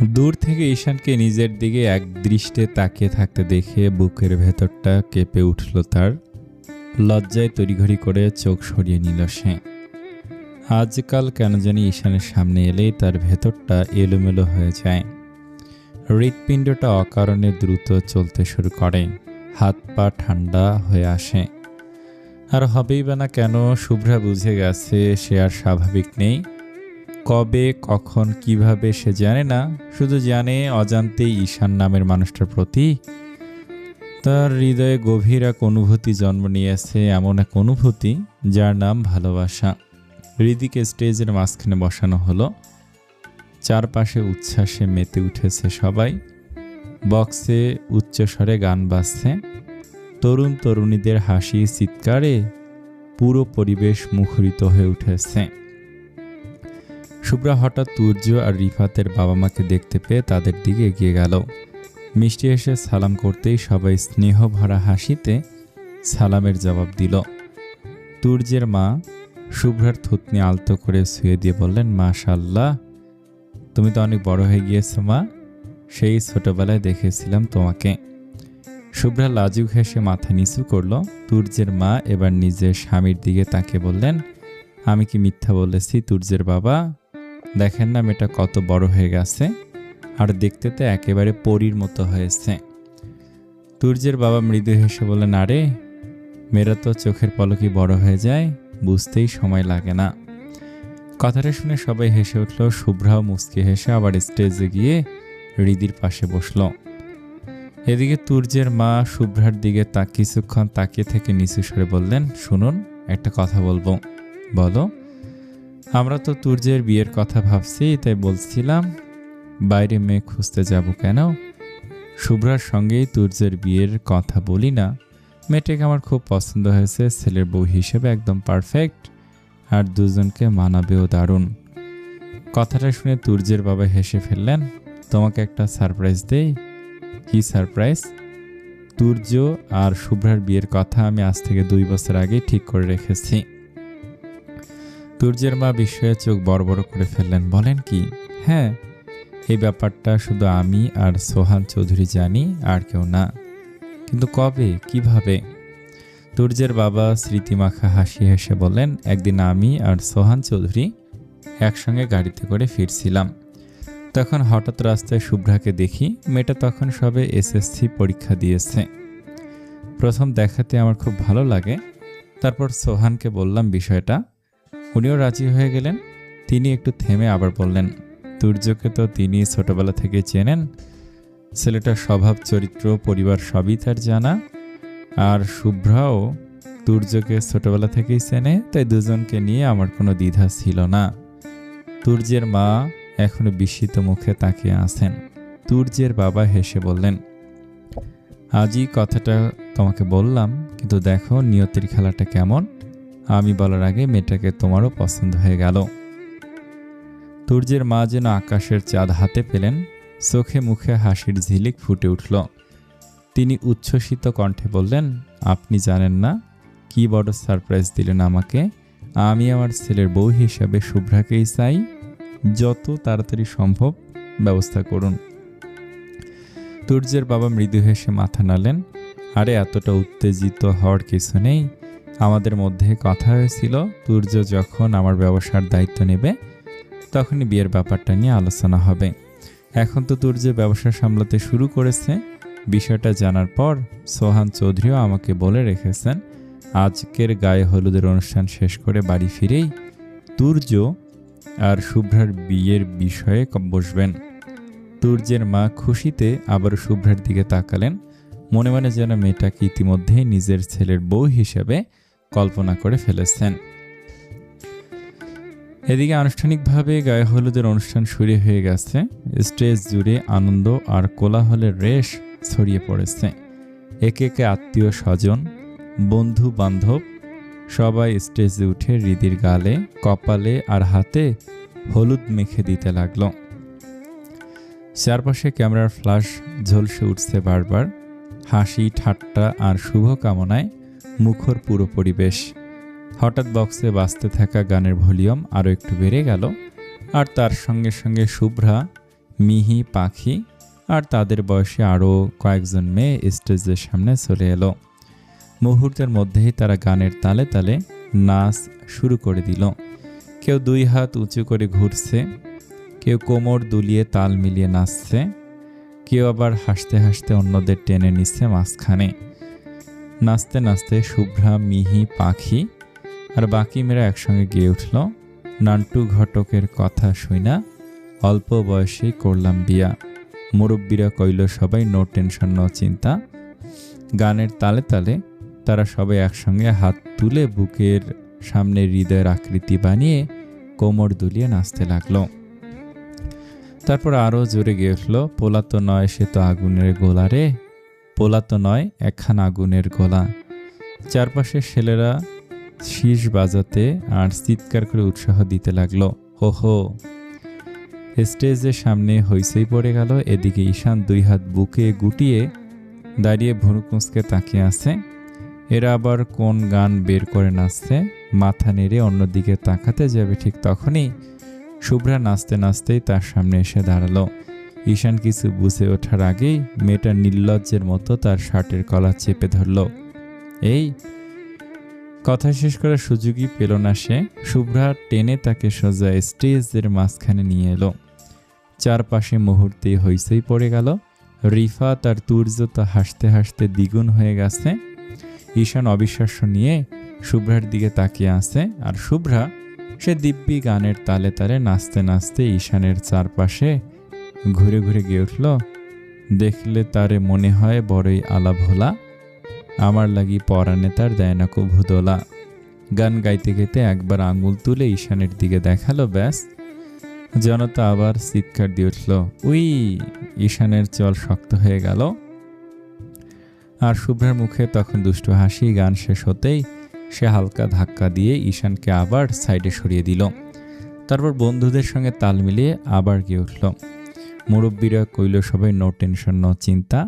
দূর থেকে ঈশানকে নিজের দিকে একদৃষ্টে তাকিয়ে থাকতে দেখে বুকের ভেতরটা কেঁপে উঠল তার। লজ্জায় তড়িঘড়ি করে চোখ সরিয়ে নিল সে। আজকাল কেন জানি ঈশানের সামনে এলেই তার ভেতরটা এলোমেলো হয়ে যায়। হৃৎপিণ্ডটা অকারণে দ্রুত চলতে শুরু করে, হাত পা ঠান্ডা হয়ে আসে। আর হবেই বা না কেন, শুভ্রা বুঝে গেছে সে আর স্বাভাবিক নেই। কবে, কখন, কিভাবে সে জানে না, শুধু জানে অজান্তেই ঈশান নামের মানুষটার প্রতি তার হৃদয়ে গভীর এক অনুভূতি জন্ম নিয়েছে, এমন এক অনুভূতি যার নাম ভালোবাসা। হৃদিকে স্টেজের মাঝখানে বসানো হলো। চারপাশে উচ্ছ্বাসে মেতে উঠেছে সবাই। বক্সে উচ্চস্বরে গান বাজছে, তরুণ তরুণীদের হাসি চিৎকারে পুরো পরিবেশ মুখরিত হয়ে উঠেছে। শুভ্রা হঠাৎ তুর্য আর রিফাতের বাবা মাকে দেখতে পেয়ে তাদের দিকে এগিয়ে গেল। মিষ্টি এসে সালাম করতেই সবাই স্নেহ ভরা হাসিতে সালামের জবাব দিল। তুর্যের মা শুভ্রার থুতনি আলতো করে ছুঁয়ে দিয়ে বললেন, মাশাআল্লাহ, তুমি তো অনেক বড় হয়ে গিয়েছো মা, সেই ছোটবেলায় দেখেছিলাম তোমাকে। শুভ্রা লাজুক হেসে মাথা নিচু করল। তুর্যের মা এবার নিজের স্বামীর দিকে তাকিয়ে বললেন, আমি কি মিথ্যা বলেছি তুর্যের বাবা? দেখেন না মেয়েটা কত বড় হয়ে গেছে, আর দেখতে তো একেবারে পরীর মতো হয়েছে। তুর্যের বাবা মৃদু হেসে বললেন, আরে মেয়েরা তো চোখের পলকই বড় হয়ে যায়, বুঝতেই সময় লাগে না। কথাটা শুনে সবাই হেসে উঠল। শুভ্রাও মুচকি হেসে আবার স্টেজে গিয়ে হৃদির পাশে বসল। এদিকে তুর্যের মা শুভ্রার দিকে কিছুক্ষণ তাকিয়ে থেকে নিচু স্বরে বললেন, শুনুন, একটা কথা বলবো। বলো। আমরা তো তুর্যের বিয়ের কথা ভাবছি, তাই বলছিলাম বাইরে মেয়ে খুঁজতে যাব কেন? শুভ্রার সঙ্গেই তুর্যের বিয়ের কথা বলি না। মেয়েটাকে আমার খুব পছন্দ হয়েছে, ছেলের বউ হিসেবে একদম পারফেক্ট, আর দুজনকে মানাবেও দারুণ। কথাটা শুনে তুর্যের বাবা হেসে ফেললেন। তোমাকে একটা সারপ্রাইজ দেই। কি সারপ্রাইজ? তুর্য আর শুভ্রার বিয়ের কথা আমি আজ থেকে 2 বছর আগে ঠিক করে রেখেছি। তুর্যের মা বিস্ময়ে চোখ বড় বড় করে ফেললেন। বলেন কি? হ্যাঁ, এই ব্যাপারটা শুধু আমি আর সোহান চৌধুরী জানি, আর কেউ না। কিন্তু কবে, কিভাবে? তুর্যের বাবা স্মৃতিমাখা হাসি হেসে বললেন, একদিন আমি আর সোহান চৌধুরী একসঙ্গে গাড়িতে করে ফিরছিলাম। তখন হঠাৎ রাস্তায় শুভ্রাকে দেখি। মেয়েটা তখন সবে এসএসসি পরীক্ষা দিয়েছে। প্রথম দেখাতে আমার খুব ভালো লাগে। তারপর সোহানকে বললাম বিষয়টা, উনিও রাজি হয়ে গেলেন। তিনি একটু থেমে আবার বললেন, তুর্যকে তো তিনি ছোটবেলা থেকে চেনেন, ছেলেটার স্বভাব চরিত্র পরিবার সবই তার জানা, আর শুভ্রাও তুর্যকে ছোটবেলা থেকেই চেনে, তাই দুজনকে নিয়ে আমার কোনো দ্বিধা ছিল না। তুর্যের মা এখনো বিস্মিত মুখে তাকিয়ে আছেন। তুর্যের বাবা হেসে বললেন, আজই কথাটা তোমাকে বললাম, কিন্তু দেখো নিয়তির খেলাটা কেমন। আমি বলার আগে মেয়েটাকে তোমারও পছন্দ হয়ে গেল। তুর্যের মা যেন আকাশের চাঁদ হাতে পেলেন। চোখে মুখে হাসির ঝিলিক ফুটে উঠল। তিনি উচ্ছ্বসিত কণ্ঠে বললেন, আপনি জানেন না কি বড় সারপ্রাইজ দিলেন আমাকে। আমি আমার ছেলের বউ হিসাবে শুভ্রাকেই চাই, যত তাড়াতাড়ি সম্ভব ব্যবস্থা করুন। তুর্যের বাবা মৃদু হেসে মাথা নাড়লেন। আরে এতটা উত্তেজিত হওয়ার কিছু নেই। আমাদের মধ্যে কথা হয়েছিল তুর্য যখন আমার ব্যবসার দায়িত্ব নেবে তখনই বিয়ের ব্যাপারটা নিয়ে আলোচনা হবে। এখন তো তুর্য ব্যবসা সামলাতে শুরু করেছে। বিষয়টা জানার পর সোহান চৌধুরীও আমাকে বলে রেখেছেন আজকের গায়ে হলুদের অনুষ্ঠান শেষ করে বাড়ি ফিরেই তুর্য আর শুভ্রার বিয়ের বিষয়ে বসবেন। তুর্যের মা খুশিতে আবার শুভ্রার দিকে তাকালেন। মনে মনে যেন মেয়েটাকে ইতিমধ্যেই নিজের ছেলের বউ হিসেবে কল্পনা করে ফেলেছেন। এদিকে আনুষ্ঠানিকভাবে গায়ে হলুদের অনুষ্ঠান শুরু হয়ে গেছে। স্টেজ জুড়ে আনন্দ আর কোলাহলের রেশ ছড়িয়ে পড়েছে। একে একে আত্মীয় স্বজন, বন্ধু বান্ধব সবাই স্টেজে উঠে হৃদির গালে, কপালে আর হাতে হলুদ মেখে দিতে লাগলো। চারপাশে ক্যামেরার ফ্ল্যাশ ঝলসে উঠছে বারবার। হাসি, ঠাট্টা আর শুভকামনায় মুখর পুরো পরিবেশ। হঠাৎ বক্সে বাজতে থাকা গানের ভলিউম আরও একটু বেড়ে গেল, আর তার সঙ্গে সঙ্গে শুভ্রা মিহি, পাখি আর তাদের বয়সে আরও কয়েকজন মেয়ে স্টেজের সামনে চলে এলো। মুহূর্তের মধ্যেই তারা গানের তালে তালে নাচ শুরু করে দিল। কেউ 2 হাত উঁচু করে ঘুরছে, কেউ কোমর দুলিয়ে তাল মিলিয়ে নাচছে, কেউ আবার হাসতে হাসতে অন্যদের টেনে নিচ্ছে মাঝখানে। নাচতে নাচতে শুভ্রা, মিহি, পাখি আর বাকি মেয়েরা একসঙ্গে গেয়ে উঠল, নান্টু ঘটকের কথা শুইনা অল্প বয়সেই করলাম বিয়া। মুরব্বীরা কইল সবাই নো টেনশন নো চিন্তা। গানের তালে তালে তারা সবাই একসঙ্গে হাত তুলে বুকের সামনে হৃদয়ের আকৃতি বানিয়ে কোমর দুলিয়ে নাচতে লাগলো। তারপর আরও জোরে গেয়ে উঠল, পোলা তো নয় সে তো আগুনের গোলা রে, পোলা তো নয় একখান আগুনের গোলা। চারপাশের ছেলেরা শীষ বাজাতে আর চিৎকার করে উৎসাহ দিতে লাগলো, হো হো। স্টেজের সামনে হইচই পড়ে গেল। এদিকে ঈশান 2 হাত বুকে গুটিয়ে দাঁড়িয়ে ভুরু কুঁচকে তাকিয়ে আছে। এরা আবার কোন গান বের করে নাচছে। মাথা নেড়ে অন্যদিকে তাকাতে যাবে ঠিক তখনই শুভ্রা নাচতে নাচতেই তার সামনে এসে দাঁড়ালো। ঈশান কিছু বুঝে ওঠার আগেই মেয়েটা নির্লজ্জের মতো তার শার্টের কলার চেপে ধরল। এই কথা শেষ করার সুযোগই পেল না সে। শুভ্রা টেনে তাকে সোজা স্টেজের মাঝখানে নিয়ে এলো। চারপাশে মুহূর্তেই হইচই পড়ে গেল। রিফাত আর তুর্য তো হাসতে হাসতে দ্বিগুণ হয়ে গেছে। ঈশান অবিশ্বাস্য নিয়ে শুভ্রার দিকে তাকিয়ে আছে, আর শুভ্রা সে দিব্যি গানের তালে তালে নাচতে নাচতে ঈশানের চারপাশে ঘুরে ঘুরে গিয়ে উঠল, দেখলে তারে মনে হয় বড়ই আলা ভোলা, আমার লাগি পরাণে তার দেয় না কভু দোলা। গান গাইতে গাইতে একবার আঙুল তুলে ঈশানের দিকে দেখালো, ব্যাস। জনতা আবার চিৎকার দিয়ে উঠল, উই। ঈশানের চল শক্ত হয়ে গেল, আর শুভ্রার মুখে তখন দুষ্টু হাসি। গান শেষ হতেই সে হালকা ধাক্কা দিয়ে ঈশানকে আবার সাইডে সরিয়ে দিল। তারপর বন্ধুদের সঙ্গে তাল মিলিয়ে আবার গিয়ে উঠল। মুরব্বীরা কইল সবাই নো টেনশন নো চিন্তা,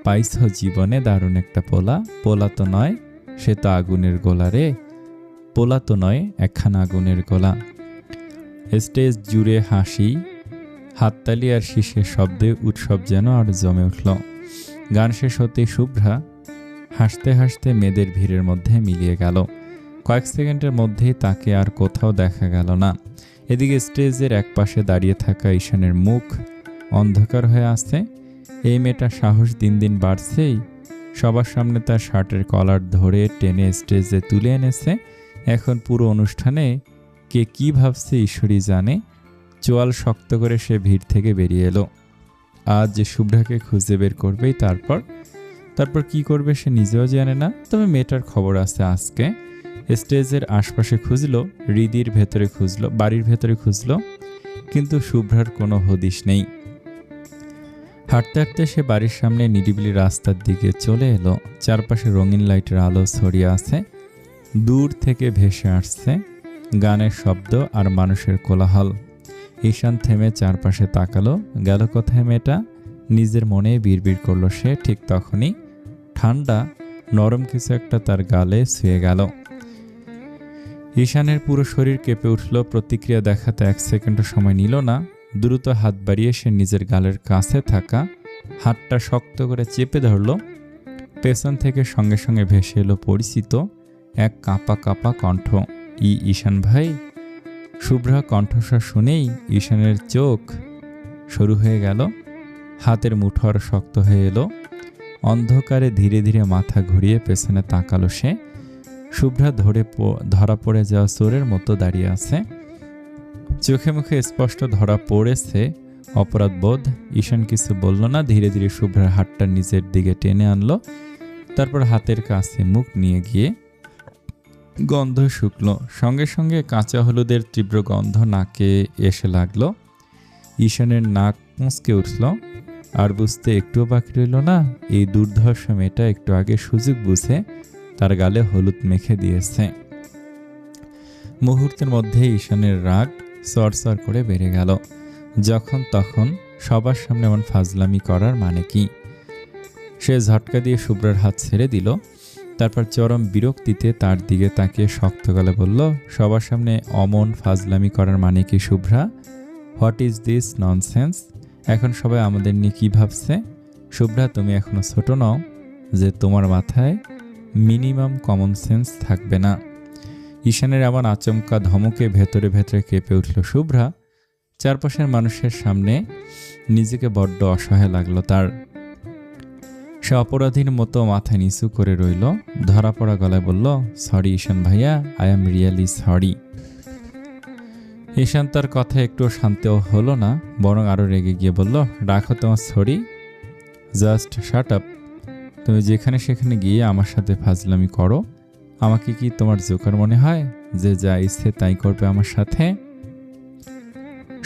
পাইছ জীবনে দারুণ একটা পোলা, পোলা তো নয় সে তো আগুনের গোলা রে, পোলা তো নয় একখান আগুনের গোলা। স্টেজ জুড়ে হাসি, হাততালি আর শীষের শব্দে উৎসব যেন আর জমে উঠল। গান শেষ হতে শুভ্রা হাসতে হাসতে মেয়েদের ভিড়ের মধ্যে মিলিয়ে গেল। কয়েক সেকেন্ডের মধ্যেই তাকে আর কোথাও দেখা গেল না। এদিকে স্টেজের একপাশে দাঁড়িয়ে থাকা ঈশানের মুখ অন্ধকার হয়ে আসছে। এই মেয়েটা সাহস দিন দিন বাড়ছেই। সবার সামনে তার শার্টের কলার ধরে টেনে স্টেজে তুলে এনেছে। এখন পুরো অনুষ্ঠানে কে কি ভাবছে ঈশ্বরই জানে। চোয়াল শক্ত করে সে ভিড় থেকে বেরিয়ে এলো। আজ যে শুভ্রাকে খুঁজে বের করবেই, তারপর কি করবে সে নিজেও জানে না। তবে মেয়েটার খবর আছে আজকে। স্টেজের আশপাশে খুঁজলো, হৃদির ভেতরে খুঁজলো, বাড়ির ভেতরে খুঁজলো, কিন্তু শুভ্রার কোনো হদিশ নেই। হাঁটতে হাঁটতে সে বাড়ির সামনে নিরিবিলি রাস্তার দিকে চলে এলো। চারপাশে রঙিন লাইটের আলো ছড়িয়ে আছে। দূর থেকে ভেসে আসছে গানের শব্দ আর মানুষের কোলাহল। ঈশান থেমে চারপাশে তাকালো। গেল কোথায় মেয়েটা? নিজের মনে বিড়বিড় করলো সে। ঠিক তখনই ঠান্ডা নরম কিছু একটা তার গালে ছুঁয়ে গেল। ঈশানের পুরো শরীর কেঁপে উঠল। প্রতিক্রিয়া দেখাতে 1 সেকেন্ডও সময় নিল না। দ্রুত হাত বাড়িয়ে সে নিজের গালের কাছে থাকা হাতটা শক্ত করে চেপে ধরল। পেছন থেকে সঙ্গে সঙ্গে ভেসে এলো পরিচিত এক কাঁপা কাঁপা কণ্ঠ, ঈশান ভাই। শুভ্রা কণ্ঠস্বর শুনেই ঈশানের চোখ শুরু হয়ে গেল। হাতের মুঠো আর শক্ত হয়ে এলো। অন্ধকারে ধীরে ধীরে মাথা ঘুরিয়ে পেছনে তাকালো সে। শুভ্রা ধরা পড়ে যাওয়া চোরের মতো দাঁড়িয়ে আছে। চোখে মুখে স্পষ্ট ধরা পড়েছে অপরাধবোধ। ঈশান কিছু বলল না। ধীরে ধীরে শুভ্রার হাতটা নিজের দিকে টেনে আনলো। তারপর হাতের কাছে মুখ নিয়ে গিয়ে গন্ধ শুকলো। সঙ্গে সঙ্গে কাঁচা হলুদের তীব্র গন্ধ নাকে এসে লাগলো। ঈশানের নাক মুচকে উঠল। আর বুঝতে একটুও বাকি রইল না, এই দুর্ধর্ষ মেয়েটা একটু আগে সুযোগ বুঝে তার গালে হলুদ মেখে দিয়েছে। মুহূর্তের মধ্যে ঈশানের রাগ সরসর করে বেড়ে গেল। যখন তখন সবার সামনে এমন ফাজলামি করার মানে কি? সে ঝটকা দিয়ে শুভ্রার হাত ছেড়ে দিল। তারপর চরম বিরক্তিতে তার দিকে তাকিয়ে শক্ত গলায় বলল, সবার সামনে অমন ফাজলামি করার মানে কি Shubhra? What is this nonsense? এখন সবাই আমাদের নিয়ে কী ভাবছে? শুভ্রা, তুমি এখনো ছোট নও যে তোমার মাথায় মিনিমাম কমন সেন্স থাকবে না। ঈশানের এমন আচমকা ধমকে ভেতরে ভেতরে কেঁপে উঠল শুভ্রা। চারপাশের মানুষের সামনে নিজেকে বড্ড অসহায় লাগলো তার। সে অপরাধীর মতো মাথা নিচু করে রইল। ধরা পড়া গলায় বলল, সরি ঈশান ভাইয়া, আই এম রিয়েলি সরি। ঈশান তার কথা একটু শান্তও হলো না, বরং আরও রেগে গিয়ে বলল, রাখো তোমার সরি, জাস্ট শাট আপ। তুমি যেখানে সেখানে গিয়ে আমার সাথে ফাজলামি করো। আমাকে কি তোমার জোকার মনে হয় যে যা ইচ্ছে তাই করবে আমার সাথে?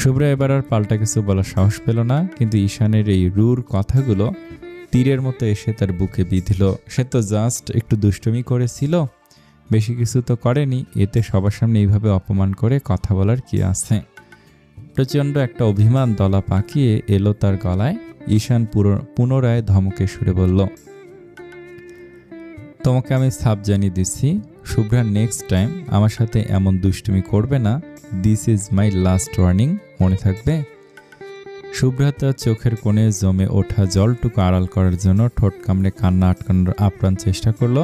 শুভ্রা এবার আর পাল্টা কিছু বলার সাহস পেল না, কিন্তু ঈশানের এই রূঢ় কথাগুলো তীরের মতো এসে তার বুকে বিঁধল। সে তো জাস্ট একটু দুষ্টুমি করেছিল, বেশি কিছু তো করেনি। এতে সবার সামনে এইভাবে অপমান করে কথা বলার কি আছে? প্রচণ্ড একটা অভিমান দলা পাকিয়ে এলো তার গলায়। ঈশান পুনরায় ধমকে সুরে বলল, তোমাকে আমি সাফ জানিয়ে দিচ্ছি, শুভ্রা, নেক্সট টাইম আমার সাথে এমন দুষ্টুমি করবে না। This is my last warning, মনে থাকবে? শুভ্রা তার চোখের কোণে জমে ওঠা জলটুকু আড়াল করার জন্য ঠোঁট কামড়ে কান্না আটকানোর আপ্রাণ চেষ্টা করলো।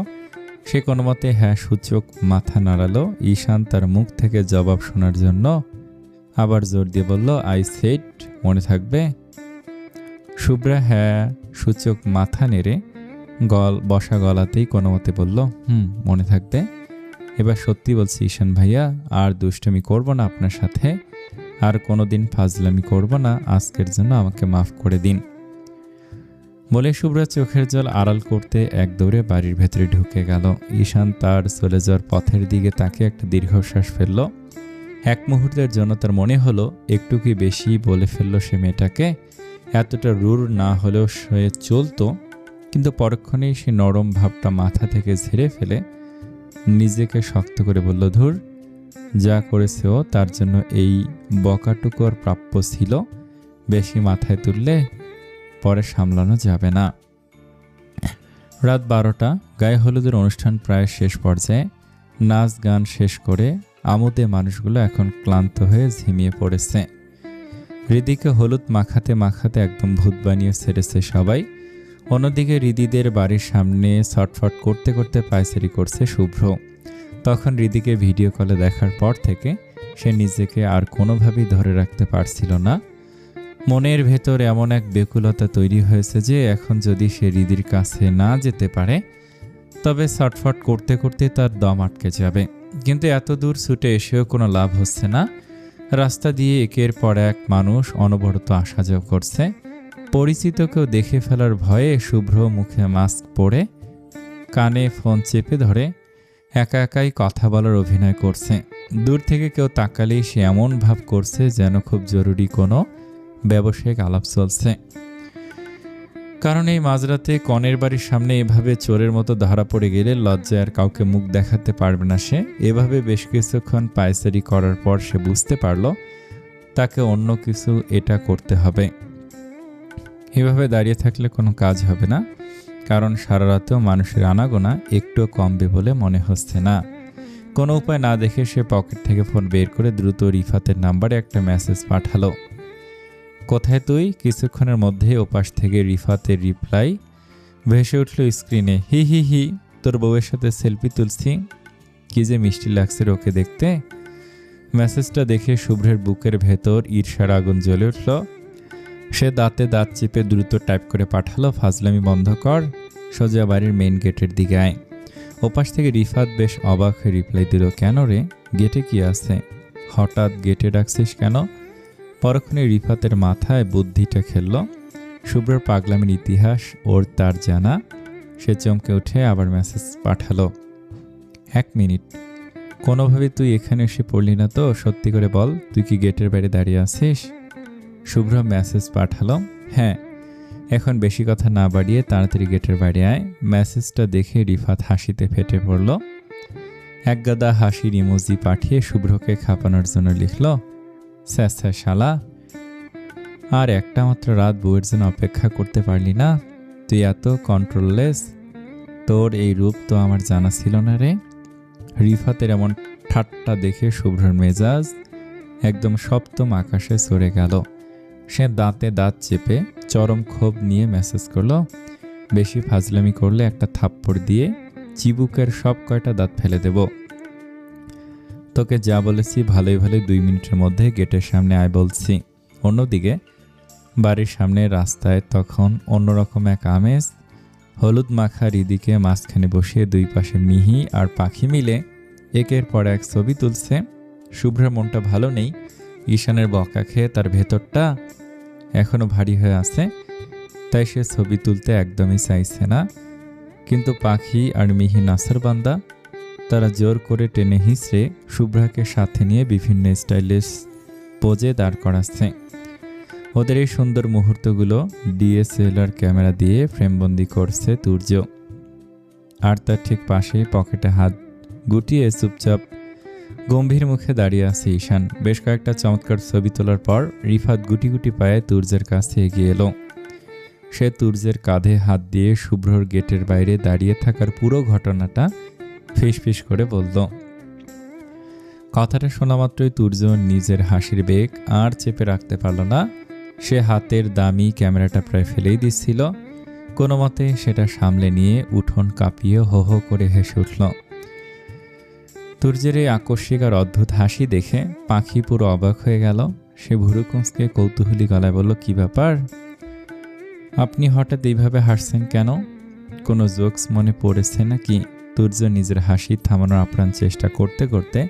সে কোনো মতে হ্যাঁ সূচক মাথা নাড়ালো। ঈশান তার মুখ থেকে জবাব শোনার জন্য আবার জোর দিয়ে বলল, আই সেড, মনে থাকবে? শুভ্রা হ্যাঁ সূচক মাথা নেড়ে বসা গলাতেই কোনো মতে বলল, মনে থাকবে। এবার সত্যি বলছি ঈশান ভাইয়া, আর দুষ্টুমি করব না আপনার সাথে, আর কোনোদিন ফাজলামি করব না। আজকের জন্য আমাকে মাফ করে দিন। বলে শুভ্রা চোখের জল আড়াল করতে এক দৌড়ে বাড়ির ভেতরে ঢুকে গেল। ঈশান তার চলে যাওয়ার পথের দিকে তাকে একটা দীর্ঘশ্বাস ফেলল। এক মুহূর্তের জন্য তার মনে হলো একটু কি বেশি বলে ফেললো সে মেয়েটাকে। এতটা রূঢ় না হলেও সে চলতো, কিন্তু পরক্ষণেই সে নরম ভাবটা মাথা থেকে ঝেড়ে ফেলে নিজেকে শক্ত করে বলল, ধুর, যা করেছে ও তার জন্য এই বকাটুকু আর প্রাপ্য ছিল। বেশি মাথায় তুললে পরে সামলানো যাবে না। রাত 12টা, গায়ে হলুদের অনুষ্ঠান প্রায় শেষ পর্যায়ে। নাচ গান শেষ করে আমোদে মানুষগুলো এখন ক্লান্ত হয়ে ঝিমিয়ে পড়েছে। হৃদিকে হলুদ মাখাতে মাখাতে একদম ভূত বানিয়ে ছেড়েছে সবাই। অন্যদিকে হৃদিদের বাড়ির সামনে ছটফট করতে করতে পায়চারি করছে শুভ্র। তখন হৃদিকে ভিডিও কলে দেখার পর থেকে সে নিজেকে আর কোনোভাবেই ধরে রাখতে পারছিল না। মনের ভেতর এমন এক বেকুলতা তৈরি হয়েছে যে এখন যদি সে হৃদির কাছে না যেতে পারে তবে ছটফট করতে করতে তার দম আটকে যাবে। কিন্তু এত দূর ছুটে এসেও কোনো লাভ হচ্ছে না। রাস্তা দিয়ে একের পর এক মানুষ অনবরত আসা যাওয়া করছে। পরিচিত কেউ দেখে ফেলার ভয়ে শুভ্র মুখে মাস্ক পরে কানে ফোন চেপে ধরে একা একাই কথা বলার অভিনয় করছে। দূর থেকে কেউ তাকালেই সে এমন ভাব করছে যেন খুব জরুরি কোনো ব্যবসায়িক আলাপ চলছে। কারণ এই মাঝরাতে কনের বাড়ির সামনে এভাবে চোরের মতো ধরা পড়ে গেলে লজ্জায় আর কাউকে মুখ দেখাতে পারবে না সে। এভাবে বেশ কিছুক্ষণ পায়চারি করার পর সে বুঝতে পারল তাকে অন্য কিছু এটা করতে হবে। এভাবে দাঁড়িয়ে থাকলে কোনো কাজ হবে না, কারণ সারা রাতেও মানুষের আনাগোনা একটু কমবে বলে মনে হচ্ছে না। কোনো উপায় না দেখে সে পকেট থেকে ফোন বের করে দ্রুত রিফাতের নাম্বারে একটা মেসেজ পাঠালো, কোথায় তুই? কিছুক্ষণের মধ্যে ওপাশ থেকে রিফাতের রিপ্লাই ভেসে উঠল স্ক্রিনে, হি হি হি, তোর বউয়ের সাথে সেলফি তুলছি, কি যে মিষ্টি লাগছে ওকে দেখতে। মেসেজটা দেখে শুভ্রের বুকের ভেতর ঈর্ষার আগুন জ্বলে উঠল। সে দাঁতে দাঁত চেপে দ্রুত টাইপ করে পাঠালো, ফাজলামি বন্ধ কর, সোজা বাড়ির মেইন গেটের দিকে আয়। ওপাশ থেকে রিফাত বেশ অবাক হয়ে রিপ্লাই দিল, কেন রে, গেটে কি আছে? হঠাৎ গেটে ডাকছিস কেন? পরক্ষণে রিফাতের মাথায় বুদ্ধিটা খেলল। শুভ্রের পাগলামির ইতিহাস ওর তার জানা। সে চমকে উঠে আবার মেসেজ পাঠালো, 1 মিনিট, কোনোভাবে তুই এখানে এসে পড়লি না তো? সত্যি করে বল, তুই কি গেটের বাইরে দাঁড়িয়ে আছিস? শুভ্র মেসেজ পাঠালো, হ্যাঁ। এখন বেশি কথা না বাড়িয়ে তাড়াতাড়ি গেটের বাইরে আয়। মেসেজটা দেখে রিফাত হাসিতে ফেটে পড়ল। এক গাদা হাসির ইমোজি পাঠিয়ে শুভ্রকে খাপানোর জন্য লিখল, স্যাঁ শালা, আর একটা মাত্র রাত বউয়ের জন্য অপেক্ষা করতে পারলি না? তুই এত কন্ট্রোললেস, তোর এই রূপ তো আমার জানা ছিল না রে। রিফাতের এমন ঠাট্টা দেখে শুভ্রর মেজাজ একদম সপ্তম আকাশে চড়ে গেল। সে দাঁতে দাঁত চেপে চরম ক্ষোভ নিয়ে মেসেজ করলো, বেশি ফাজলামি করলে একটা থাপ্পড় দিয়ে চিবুকের সব কয়টা দাঁত ফেলে দেব। তোকে যা বলেছি ভালোই ভালোই 2 মিনিটের মধ্যে গেটের সামনে আয় বলছি। অন্যদিকে বাড়ির সামনে রাস্তায় তখন অন্যরকম এক আমেজ। হলুদ মাখা রিদিকে মাঝখানে বসিয়ে দুই পাশে মিহি আর পাখি মিলে একের পর এক ছবি তুলছে। শুভ্রার মনটা ভালো নেই। ঈশানের বকা খেয়ে তার ভেতরটা এখনো ভারী হয়ে আছে, তাই সে ছবি তুলতে একদমই চাইছে না। কিন্তু পাখি আর মিহি নাসরবান্দা তারা জোর করে টেনে হিঁচড়ে শুভ্রাকে সাথে নিয়ে বিভিন্ন স্টাইলিশ পোজে দাঁড় করাচ্ছে। ওদের এই সুন্দর মুহূর্তগুলো ডিএসএলআর ক্যামেরা দিয়ে ফ্রেমবন্দি করছে তুর্য। আর তার ঠিক পাশেই পকেটে হাত গুটিয়ে চুপচাপ গম্ভীর মুখে দাঁড়িয়ে আছে ঈশান। বেশ কয়েকটা চমৎকার ছবি তোলার পর রিফাত গুটি গুটি পায়ে তুর্যের কাছে এগিয়ে এলো। সে তুর্যের কাঁধে হাত দিয়ে শুভ্রর গেটের বাইরে দাঁড়িয়ে থাকার পুরো ঘটনাটা ফিসফিস করে বলল। কথাটা শোনা মাত্রই তুর্য নিজের হাসির বেগ আর চেপে রাখতে পারল না। সে হাতের দামি ক্যামেরাটা প্রায় ফেলেই দিচ্ছিল। কোনো মতে সেটা সামলে নিয়ে উঠোন কাঁপিয়ে হো হো করে হেসে উঠল। তুর্যের এই আকস্মিক আর অদ্ভুত হাসি দেখে পাখি পুরো অবাক হয়ে গেল। সে ভুরুকুঁচকে কৌতূহলী গলায় বলল, কি ব্যাপার? আপনি হঠাৎ এইভাবে হাসছেন কেন? কোনো জোকস মনে পড়েছে নাকি? তুর্য নিজের হাসি থামানোর আপ্রাণ চেষ্টা করতে করতে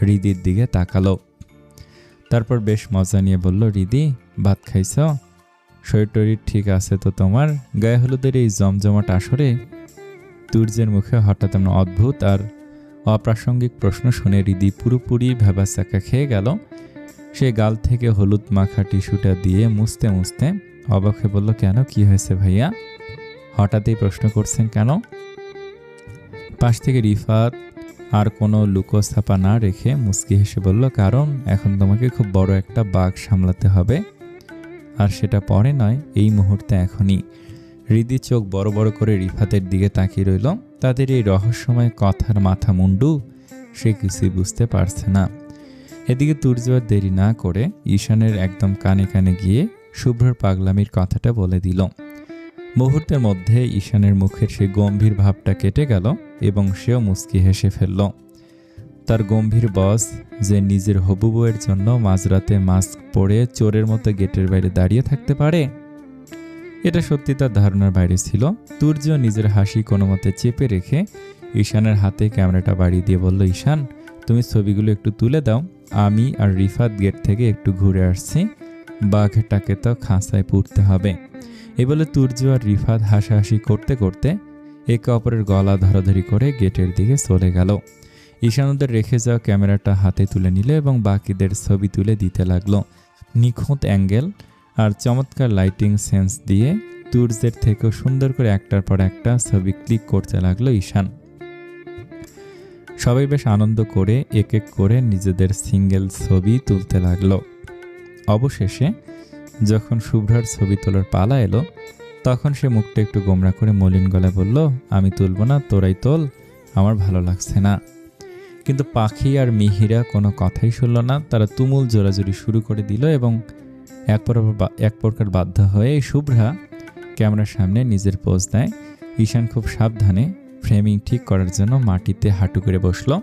রিদির দিকে তাকালো। তারপর বেশ মজা নিয়ে বলল, রিদি ভাত খাইছ? শরীর টরীর ঠিক আছে তো তোমার? গায়ে হলুদের এই জমজমাট আসরে? তুর্যের মুখে হঠাৎ এমন অদ্ভুত আর অপ্রাসঙ্গিক প্রশ্ন শুনে রিদি পুরোপুরি ভ্যাবাচাকা খেয়ে গেল। সে গাল থেকে হলুদ মাখা টিস্যুটা দিয়ে মুছতে মুছতে অবাক হয়ে বলল, কেন, কি হয়েছে ভাইয়া? হঠাৎই প্রশ্ন করছেন কেন? পাশ থেকে রিফাত আর কোনো লুকোছাপা না রেখে মুচকি হেসে বলল, কারণ এখন তোমাকে খুব বড় একটা বাঘ সামলাতে হবে, আর সেটা পরে নয়, এই মুহূর্তে এখনই। হৃদি চোখ বড় বড় করে রিফাতের দিকে তাকিয়ে রইল। তাদের এই রহস্যময় কথার মাথা মুন্ডু সে কিছুই বুঝতে পারছে না। এদিকে তুর্য আর দেরি না করে ঈশানের একদম কানে কানে গিয়ে শুভ্রর পাগলামির কথাটা বলে দিল। মুহূর্তের মধ্যে ঈশানের মুখের সেই গম্ভীর ভাবটা কেটে গেল এবং সেও মুচকি হেসে ফেলল। তার গম্ভীর বস যে নিজের হবু বউয়ের জন্য মাঝরাতে মাস্ক পরে চোরের মতো গেটের বাইরে দাঁড়িয়ে থাকতে পারে, এটা সত্যি তার ধারণার বাইরে ছিল। তুর্য নিজের হাসি কোনো মতে চেপে রেখে ঈশানের হাতে ক্যামেরাটা বাড়িয়ে দিয়ে বলল, ঈশান তুমি ছবিগুলো একটু তুলে দাও, আমি আর রিফাত গেট থেকে একটু ঘুরে আসছি, বাঘটাকে তো খাঁচায় পুড়তে হবে। এই বলে তুর্য আর রিফাত হাসাহাসি করতে করতে একে অপরের গলা ধরাধরি করে গেটের দিকে চলে গেল। ঈশান ওদের রেখে যাওয়া ক্যামেরাটা হাতে তুলে নিল এবং বাকিদের ছবি তুলে দিতে লাগলো। নিখুঁত অ্যাঙ্গেল আর চমৎকার লাইটিং সেন্স দিয়ে তুর্যের থেকেও সুন্দর করে একটার পর একটা ছবি ক্লিক করতে লাগলো ঈশান। সবাই বেশ আনন্দ করে এক এক করে নিজেদের সিঙ্গেল ছবি তুলতে লাগলো। অবশেষে যখন শুভ্রার ছবি তোলার পালা এলো, তখন সে মুখটা একটু গোমরা করে মলিন গলায় বলল, আমি তুলব না, তোরাই তোল, আমার ভালো লাগছে না। কিন্তু পাখি আর মিহিরা কোনো কথাই শুনল না। তারা তুমুল জোরাজুরি শুরু করে দিল এবং এক প্রকার বাধ্য হয়ে শুভ্রা ক্যামেরার সামনে নিজের পোজ দেয়। ঈশান খুব সাবধানে ফ্রেমিং ঠিক করার জন্য মাটিতে হাঁটু করে বসলো।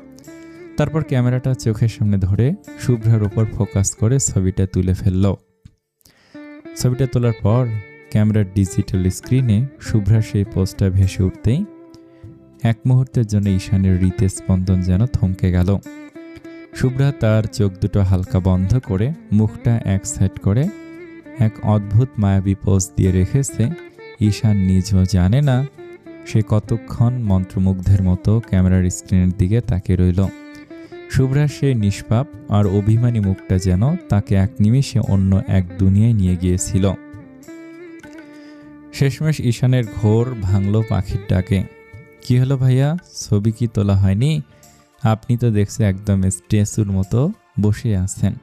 তারপর ক্যামেরাটা চোখের সামনে ধরে শুভ্রার উপর ফোকাস করে ছবিটা তুলে ফেলল। ছবিটা তোলার পর ক্যামেরার ডিজিটাল স্ক্রিনে শুভ্রার সেই পোজটা ভেসে উঠতেই এক মুহূর্তের জন্য ঈশানের হৃদয়ের স্পন্দন যেন থমকে গেল। শুভ্রা তার চোখ দুটো হালকা বন্ধ করে মুখটা এক সাইড করে এক অদ্ভুত মায়াবী পোজ দিয়ে রেখেছে। ঈশান নিজেও জানে না সে কতক্ষণ মন্ত্রমুগ্ধের মতো ক্যামেরার স্ক্রিনের দিকে তাকিয়ে রইল। শুভ্রার সেই নিষ্পাপ আর অভিমানী মুখটা যেন তাকে এক নিমেষে অন্য এক দুনিয়ায় নিয়ে গিয়েছিল। শেষমেশ ঈশানের ঘোর ভাঙল পাখির ডাকে। কি হলো ভাইয়া, ছবি কি তোলা হয়নি? আপনি তো দেখছি একদম স্ট্যাচুর মতো বসে আছেন।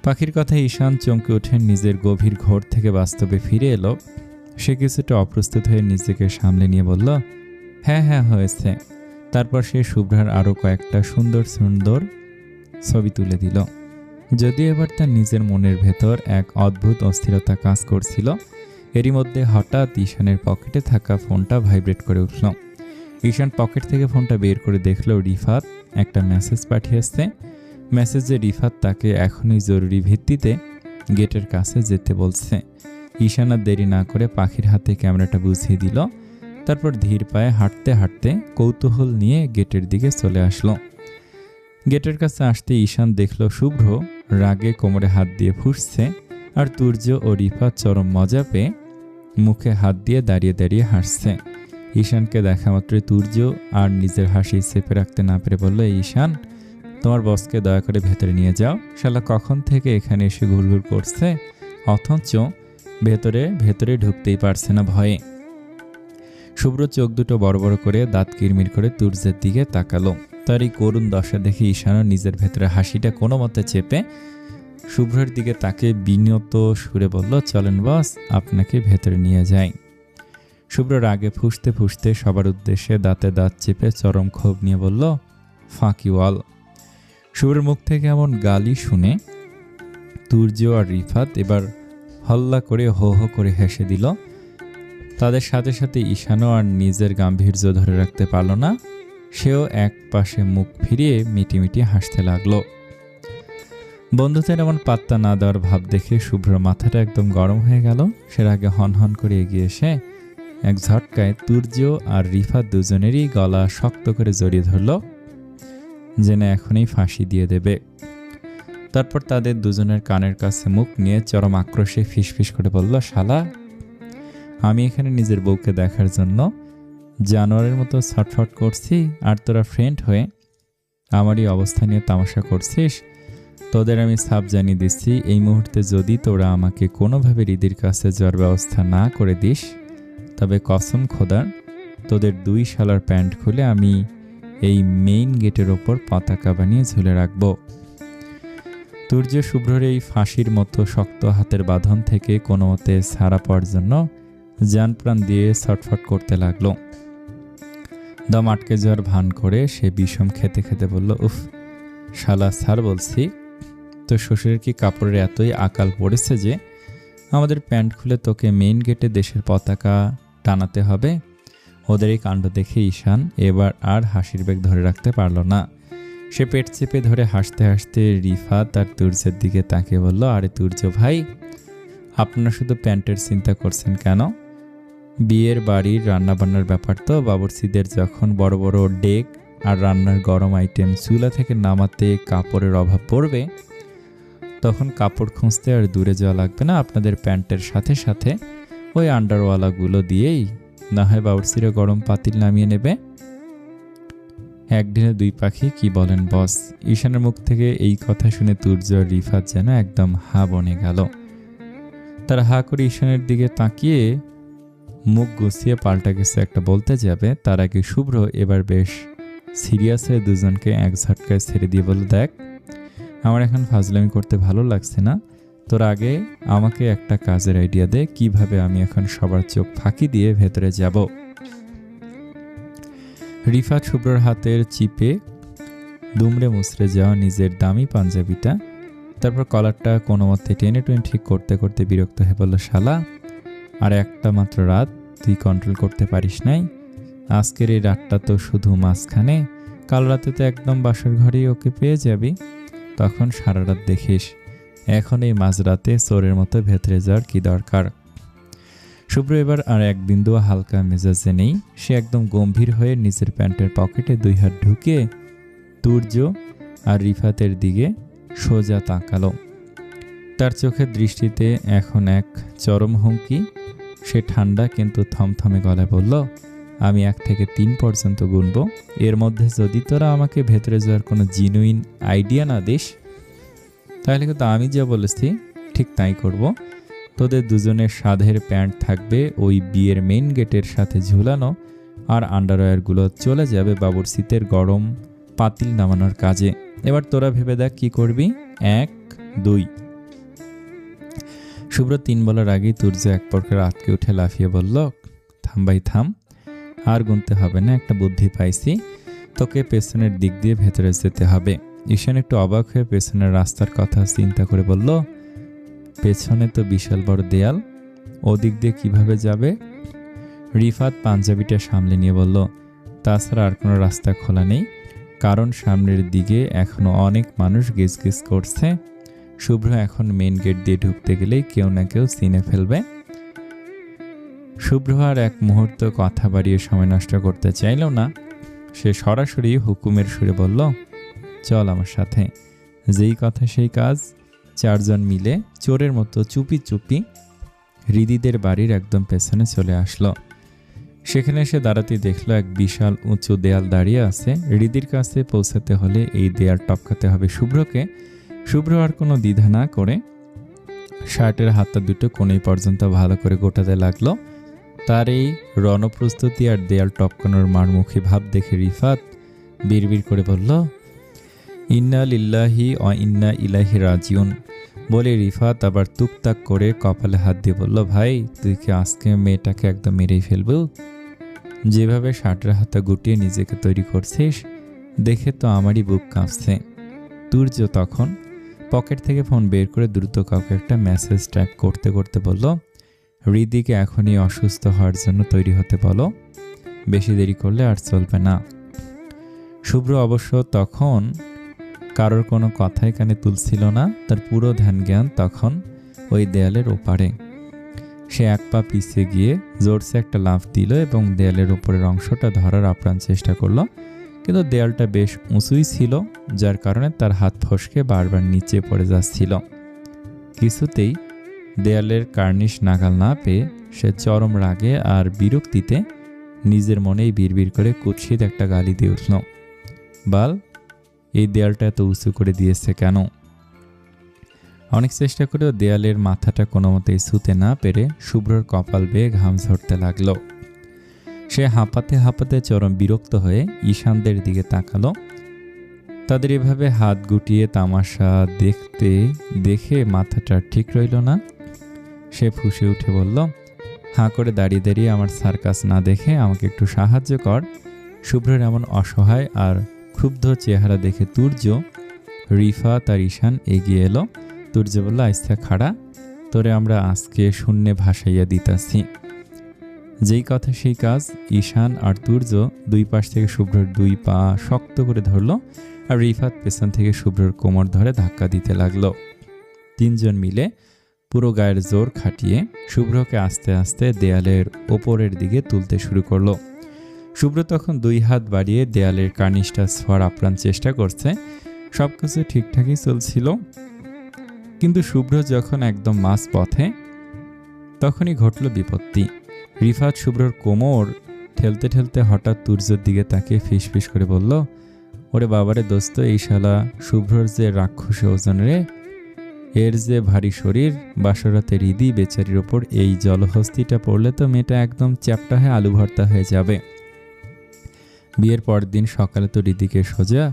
পাখির কথায় ঈশান চমকে ওঠেন। নিজের গভীর ঘোর থেকে বাস্তবে ফিরে এলো। সে কিছুটা অপ্রস্তুত হয়ে নিজেকে সামলে নিয়ে বলল, হ্যাঁ হ্যাঁ হয়েছে। তারপর সে শুভ্রার আরও কয়েকটা সুন্দর সুন্দর ছবি তুলে দিল। যদিও এবার তার নিজের মনের ভেতর এক অদ্ভুত অস্থিরতা কাজ করছিল। এরই মধ্যে হঠাৎ ঈশানের পকেটে থাকা ফোনটা ভাইব্রেট করে উঠল। ঈশান পকেট থেকে ফোনটা বের করে দেখল রিফাত একটা মেসেজ পাঠিয়েছে। মেসেজে রিফাত তাকে এখনই জরুরি ভিত্তিতে গেটের কাছে যেতে বলছে। ঈশান আর দেরি না করে পাখির হাতে ক্যামেরাটা বুঝিয়ে দিল। তারপর ধীর পায়ে হাঁটতে হাঁটতে কৌতূহল নিয়ে গেটের দিকে চলে আসলো। গেটের কাছে আসতে ঈশান দেখল শুভ্র রাগে কোমরে হাত দিয়ে ফুঁসছে, আর তুর্য ও রিফাত চরম মজা পেয়ে মুখে হাত দিয়ে দাঁড়িয়ে দাঁড়িয়ে হাসছে। ঈশানকে দেখা মাত্রই তুর্য আর নিজের হাসি চেপে রাখতে না পেরে বলল, ঈশান, তোমার বসকে দয়া করে ভেতরে নিয়ে যাও। শালা কখন থেকে এখানে এসে ঘুরঘুর করছে, অথচ ভেতরে ভেতরে ঢুকতেই পারছে না ভয়ে। শুভ্র চোখ দুটো বড় বড় করে দাঁত কিরমির করে তুর্যের দিকে তাকালো। তার এই করুণ দশা দেখে ঈশানও নিজের ভেতরে হাসিটা কোনো মতে চেপে শুভ্রের দিকে তাকে বিনত সুরে বলল, চলেন বস, আপনাকে ভেতরে নিয়ে যাই। শুভ্র রাগে ফুঁসতে ফুঁসতে সবার উদ্দেশ্যে দাঁতে দাঁত চেপে চরম ক্ষোভ নিয়ে বলল, ফাঁক ইউ অল। শুভ্রের মুখ থেকে এমন গালি শুনে তুর্য আর রিফাত এবার হল্লা করে হো হো করে হেসে দিল। তাদের সাথে সাথে ঈশানও আর নিজের গাম্ভীর্য ধরে রাখতে পারল না। সেও এক পাশে মুখ ফিরিয়ে মিটিমিটি হাসতে লাগলো। বন্ধুদের এমন পাত্তা না দেওয়ার ভাব দেখে শুভ্র মাথাটা একদম গরম হয়ে গেল। সে আগে হনহন করে এগিয়ে এসে এক ঝটকায় তুর্য আর রিফাত দুজনেরই গলা শক্ত করে জড়িয়ে ধরল, যেন এখনই ফাঁসি দিয়ে দেবে। তারপর তাদের দুজনের কানের কাছে মুখ নিয়ে চরম আক্রোশে ফিসফিস করে বলল, শালা, আমি এখানে নিজের বউকে দেখার জন্য জানোয়ারের মতো ছটফট করছি, আর তোরা ফ্রেন্ড হয়ে আমারই অবস্থা নিয়ে তামাশা করছিস। তোদের আমি সাফ জানিয়ে দিচ্ছি, এই মুহূর্তে যদি তোরা আমাকে কোনোভাবে রিদির কাছে যাওয়ার ব্যবস্থা না করে দিস, তবে কসম খোদার তোদের দুই শালার প্যান্ট খুলে আমি এই মেইন গেটের ওপর পতাকা বানিয়ে ঝুলে রাখব। তুর্য শুভ্রর এই ফাঁসির মতো শক্ত হাতের বাঁধন থেকে কোনো মতে ছাড়া পাওয়ার জন্য জান প্রাণ দিয়ে ছটফট করতে লাগলো। দম আটকে যাওয়ার ভান করে সে বিষম খেতে খেতে বলল, উফ শালা স্যার, বলছি তো শ্বশুরের কি কাপড়ের এতই আকাল পড়েছে যে আমাদের প্যান্ট খুলে তোকে মেইন গেটে দেশের পতাকা টানাতে হবে? ওদের এই কাণ্ড দেখে ঈশান এবার আর হাসির বেগ ধরে রাখতে পারল না। সে পেট চেপে ধরে হাসতে হাসতে রিফাত আর তুর্যের দিকে তাকিয়ে বলল, আরে তুর্য ভাই, আপনারা শুধু প্যান্টের চিন্তা করছেন কেন? বিয়ের বাড়ির রান্নাবান্নার ব্যাপার তো, বাবুর্চিদের যখন বড় বড় ডেক আর রান্নার গরম আইটেম চুলা থেকে নামাতে কাপড়ের অভাব পড়বে, তখন কাপড় খুঁজতে আর দূরে যাওয়া লাগবে না। আপনাদের প্যান্টের সাথে সাথে ওই আন্ডারওয়ালাগুলো দিয়েই না হয় বাবুর্চিরা গরম পাতিল নামিয়ে নেবে। একদিনে দুই পাখি, কি বলেন বস? ঈশানের মুখ থেকে এই কথা শুনে তুর্য আর রিফাত যেন একদম হা বনে গেল। তারা হা করে ঈশানের দিকে তাকিয়ে মুখ গুছিয়ে পাল্টা কিছু একটা বলতে যাবে, তার আগে শুভ্র এবার বেশ সিরিয়াস হয়ে দুজনকে এক ঝটকায় ছেড়ে দিয়ে বলল, দেখ, আমার এখন ফাজলামি করতে ভালো লাগছে না। তোর আগে আমাকে একটা কাজের আইডিয়া দে, কিভাবে আমি এখন সবার চোখ ফাঁকি দিয়ে ভেতরে যাব। রিফাত শুভ্রর হাতের চিপে দুমড়ে মুচড়ে যাওয়া নিজের দামি পাঞ্জাবিটা, তারপর কলারটা কোনো মতে টেনে টেনে ঠিক করতে করতে বিরক্ত হয়ে বলল, শালা, আর একটা মাত্র রাত তুই কন্ট্রোল করতে পারিস নাই? আজকের এই রাতটা তো শুধু মাঝখানে, কাল রাতে তো একদম বাসর ঘরেই ওকে পেয়ে যাবি, তখন সারা রাত দেখিস। এখন এই মাঝরাতে চোরের মতো ভেতরে যাওয়ার কি দরকার? শুভ্র এবার আর এক বিন্দু হালকা মেজাজে নেই। সে একদম গম্ভীর হয়ে নিজের প্যান্টের পকেটে দুই হাত ঢুকিয়ে তুর্য আর রিফাতের দিকে সোজা তাকালো। তার চোখের দৃষ্টিতে এখন এক চরম হুমকি। সে ঠান্ডা কিন্তু থমথমে গলায় বলল, আমি 1 থেকে 3 পর্যন্ত গুনব, এর মধ্যে যদি তোরা আমাকে ভেতরে যাওয়ার কোনো জিনুইন আইডিয়া না দিস, তাহলে কিন্তু আমি যা বলেছি ঠিক তাই করব। তোদের দুজনের সাধের প্যান্ট থাকবে ওই বিয়ের মেইন গেটের সাথে ঝুলানো, আর আন্ডারওয়্যারগুলো চলে যাবে বাবুর্চিদের গরম পাতিল নামানোর কাজে। এবার তোরা ভেবে দেখ কি করবি। 1, 2। শুভ্র 3 বলার আগেই তুর্য এক প্রকার আটকে উঠে লাফিয়ে বলল, থাম ভাই থাম, আর গুনতে হবে না, একটা বুদ্ধি পাইছি, তোকে পেছনের দিক দিয়ে ভেতরে যেতে হবে। ঈশান একটু অবাক হয়ে পেছনের রাস্তার কথা চিন্তা করে বলল, পেছনে তো বিশাল বড় দেয়াল, ওদিক দিয়ে কিভাবে যাবে? রিফাত পাঞ্জাবিটা সামলে নিয়ে বলল, তাছাড়া আর কোনো রাস্তা খোলা নেই, কারণ সামনের দিকে এখনো অনেক মানুষ গিজগিজ করছে। শুভ্র এখন মেইন গেট দিয়ে ঢুকতে গেলেই কেউ না কেউ চিনে ফেলবে। শুভ্র আর এক মুহূর্ত কথা বাড়িয়ে সময় নষ্ট করতে চাইল না। সে সরাসরি হুকুমের সুরে বলল, চল আমার সাথে। যেই কথা সেই কাজ। চারজন মিলে চোরের মতো চুপি চুপি হৃদিদের বাড়ির একদম পেছনে চলে আসলো। সেখানে এসে দাঁড়াতে দেখলো এক বিশাল উঁচু দেয়াল দাঁড়িয়ে আছে। হৃদির কাছে পৌঁছাতে হলে এই দেয়াল টপকাতে হবে শুভ্রকে। শুভ্র আর কোনো দ্বিধা না করে শার্টের হাতটা দুটো কোণেই পর্যন্ত ভালো করে গোটাতে লাগলো। তার এই রণপ্রস্তুতি আর দেয়াল টপকানোর মারমুখী ভাব দেখে রিফাত বিড়বিড় করে বলল, ইন্না লিল্লাহি ও ইন্না ইলাইহি রাজিউন। বলে রিফাত আবার তুকতাক করে কপালে হাত দিয়ে বলল, ভাই তুই কি আজকে মেয়েটাকে একদম মেরেই ফেলবো? যেভাবে শার্টের হাতটা গুটিয়ে নিজেকে তৈরি করছিস দেখে তো আমারই বুক কাঁপছে। তুর্য তখন পকেট থেকে ফোন বের করে দ্রুত কাউকে একটা মেসেজ টাইপ করতে করতে বলল, হৃদিকে এখনই অসুস্থ হওয়ার জন্য তৈরি হতে বলো, বেশি দেরি করলে আর চলবে না। শুভ্র অবশ্য তখন কারোর কোনো কথাই কানে তুলছিল না। তার পুরো ধ্যান জ্ঞান তখন ওই দেয়ালের ওপারে। সে এক পা পিছিয়ে গিয়ে জোরসে একটা লাফ দিল এবং দেয়ালের ওপরের অংশটা ধরার আপ্রাণ চেষ্টা করলো, কিন্তু দেয়ালটা বেশ উঁচুই ছিল, যার কারণে তার হাত ফসকে বারবার নিচে পড়ে যাচ্ছিল। কিছুতেই দেয়ালের কার্নিশ নাগাল না পেয়ে সে চরম রাগে আর বিরক্তিতে নিজের মনেই বিড়বিড় করে কুৎসিত একটা গালি দিয়ে উঠল, বাল, এই দেয়ালটা এত উঁচু করে দিয়েছে কেন? অনেক চেষ্টা করেও দেয়ালের মাথাটা কোনো মতেই ছুঁতে না পেরে শুভ্রর কপাল বেয়ে ঘাম ঝরতে লাগলো। সে হাঁপাতে হাঁপাতে চরম বিরক্ত হয়ে ঈশানদের দিকে তাকালো। তাদের এভাবে হাত গুটিয়ে তামাশা দেখতে দেখে মাথাটা ঠিক রইল না। সে ফুঁসে উঠে বলল, হাঁ করে দাঁড়িয়ে দাঁড়িয়ে আমার সার্কাস না দেখে আমাকে একটু সাহায্য কর। শুভ্রের এমন অসহায় আর ক্ষুব্ধ চেহারা দেখে তুর্য, রিফাত আর ঈশান এগিয়ে এলো। তুর্য বলল, আইস্থা খাড়া, তোরে আমরা আজকে শূন্যে ভাসাইয়া দিতাছি। যেই কথা সেই কাজ। ঈশান আর তুর্য দুই পাশ থেকে শুভ্রর দুই পা শক্ত করে ধরলো আর রিফাত পেছন থেকে শুভ্রর কোমর ধরে ধাক্কা দিতে লাগলো। তিনজন মিলে পুরো গায়ের জোর খাটিয়ে শুভ্রকে আস্তে আস্তে দেয়ালের ওপরের দিকে তুলতে শুরু করলো। শুভ্র তখন দুই হাত বাড়িয়ে দেয়ালের কার্নিশটা ছোঁয়ার আপ্রাণ চেষ্টা করছে। সবকিছু ঠিকঠাকই চলছিল, কিন্তু শুভ্র যখন একদম মাঝ পথে, তখনই ঘটল বিপত্তি। রিফাত শুভ্রর কোমর ঠেলতে ঠেলতে হঠাৎ তুর্যের দিকে তাকিয়ে ফিসফিস করে বলল, ওরে বাবারে দোস্ত, এই শালা শুভ্রর যে রাক্ষসী ওজন রে, এর যে ভারী শরীর, বাসরাতে হৃদি বেচারির ওপর এই জলহস্তিটা পড়লে তো মেয়েটা একদম চ্যাপটা হয়ে আলু ভর্তা হয়ে যাবে। বিয়ের পরের দিন সকালে তো হৃদিকে সোজা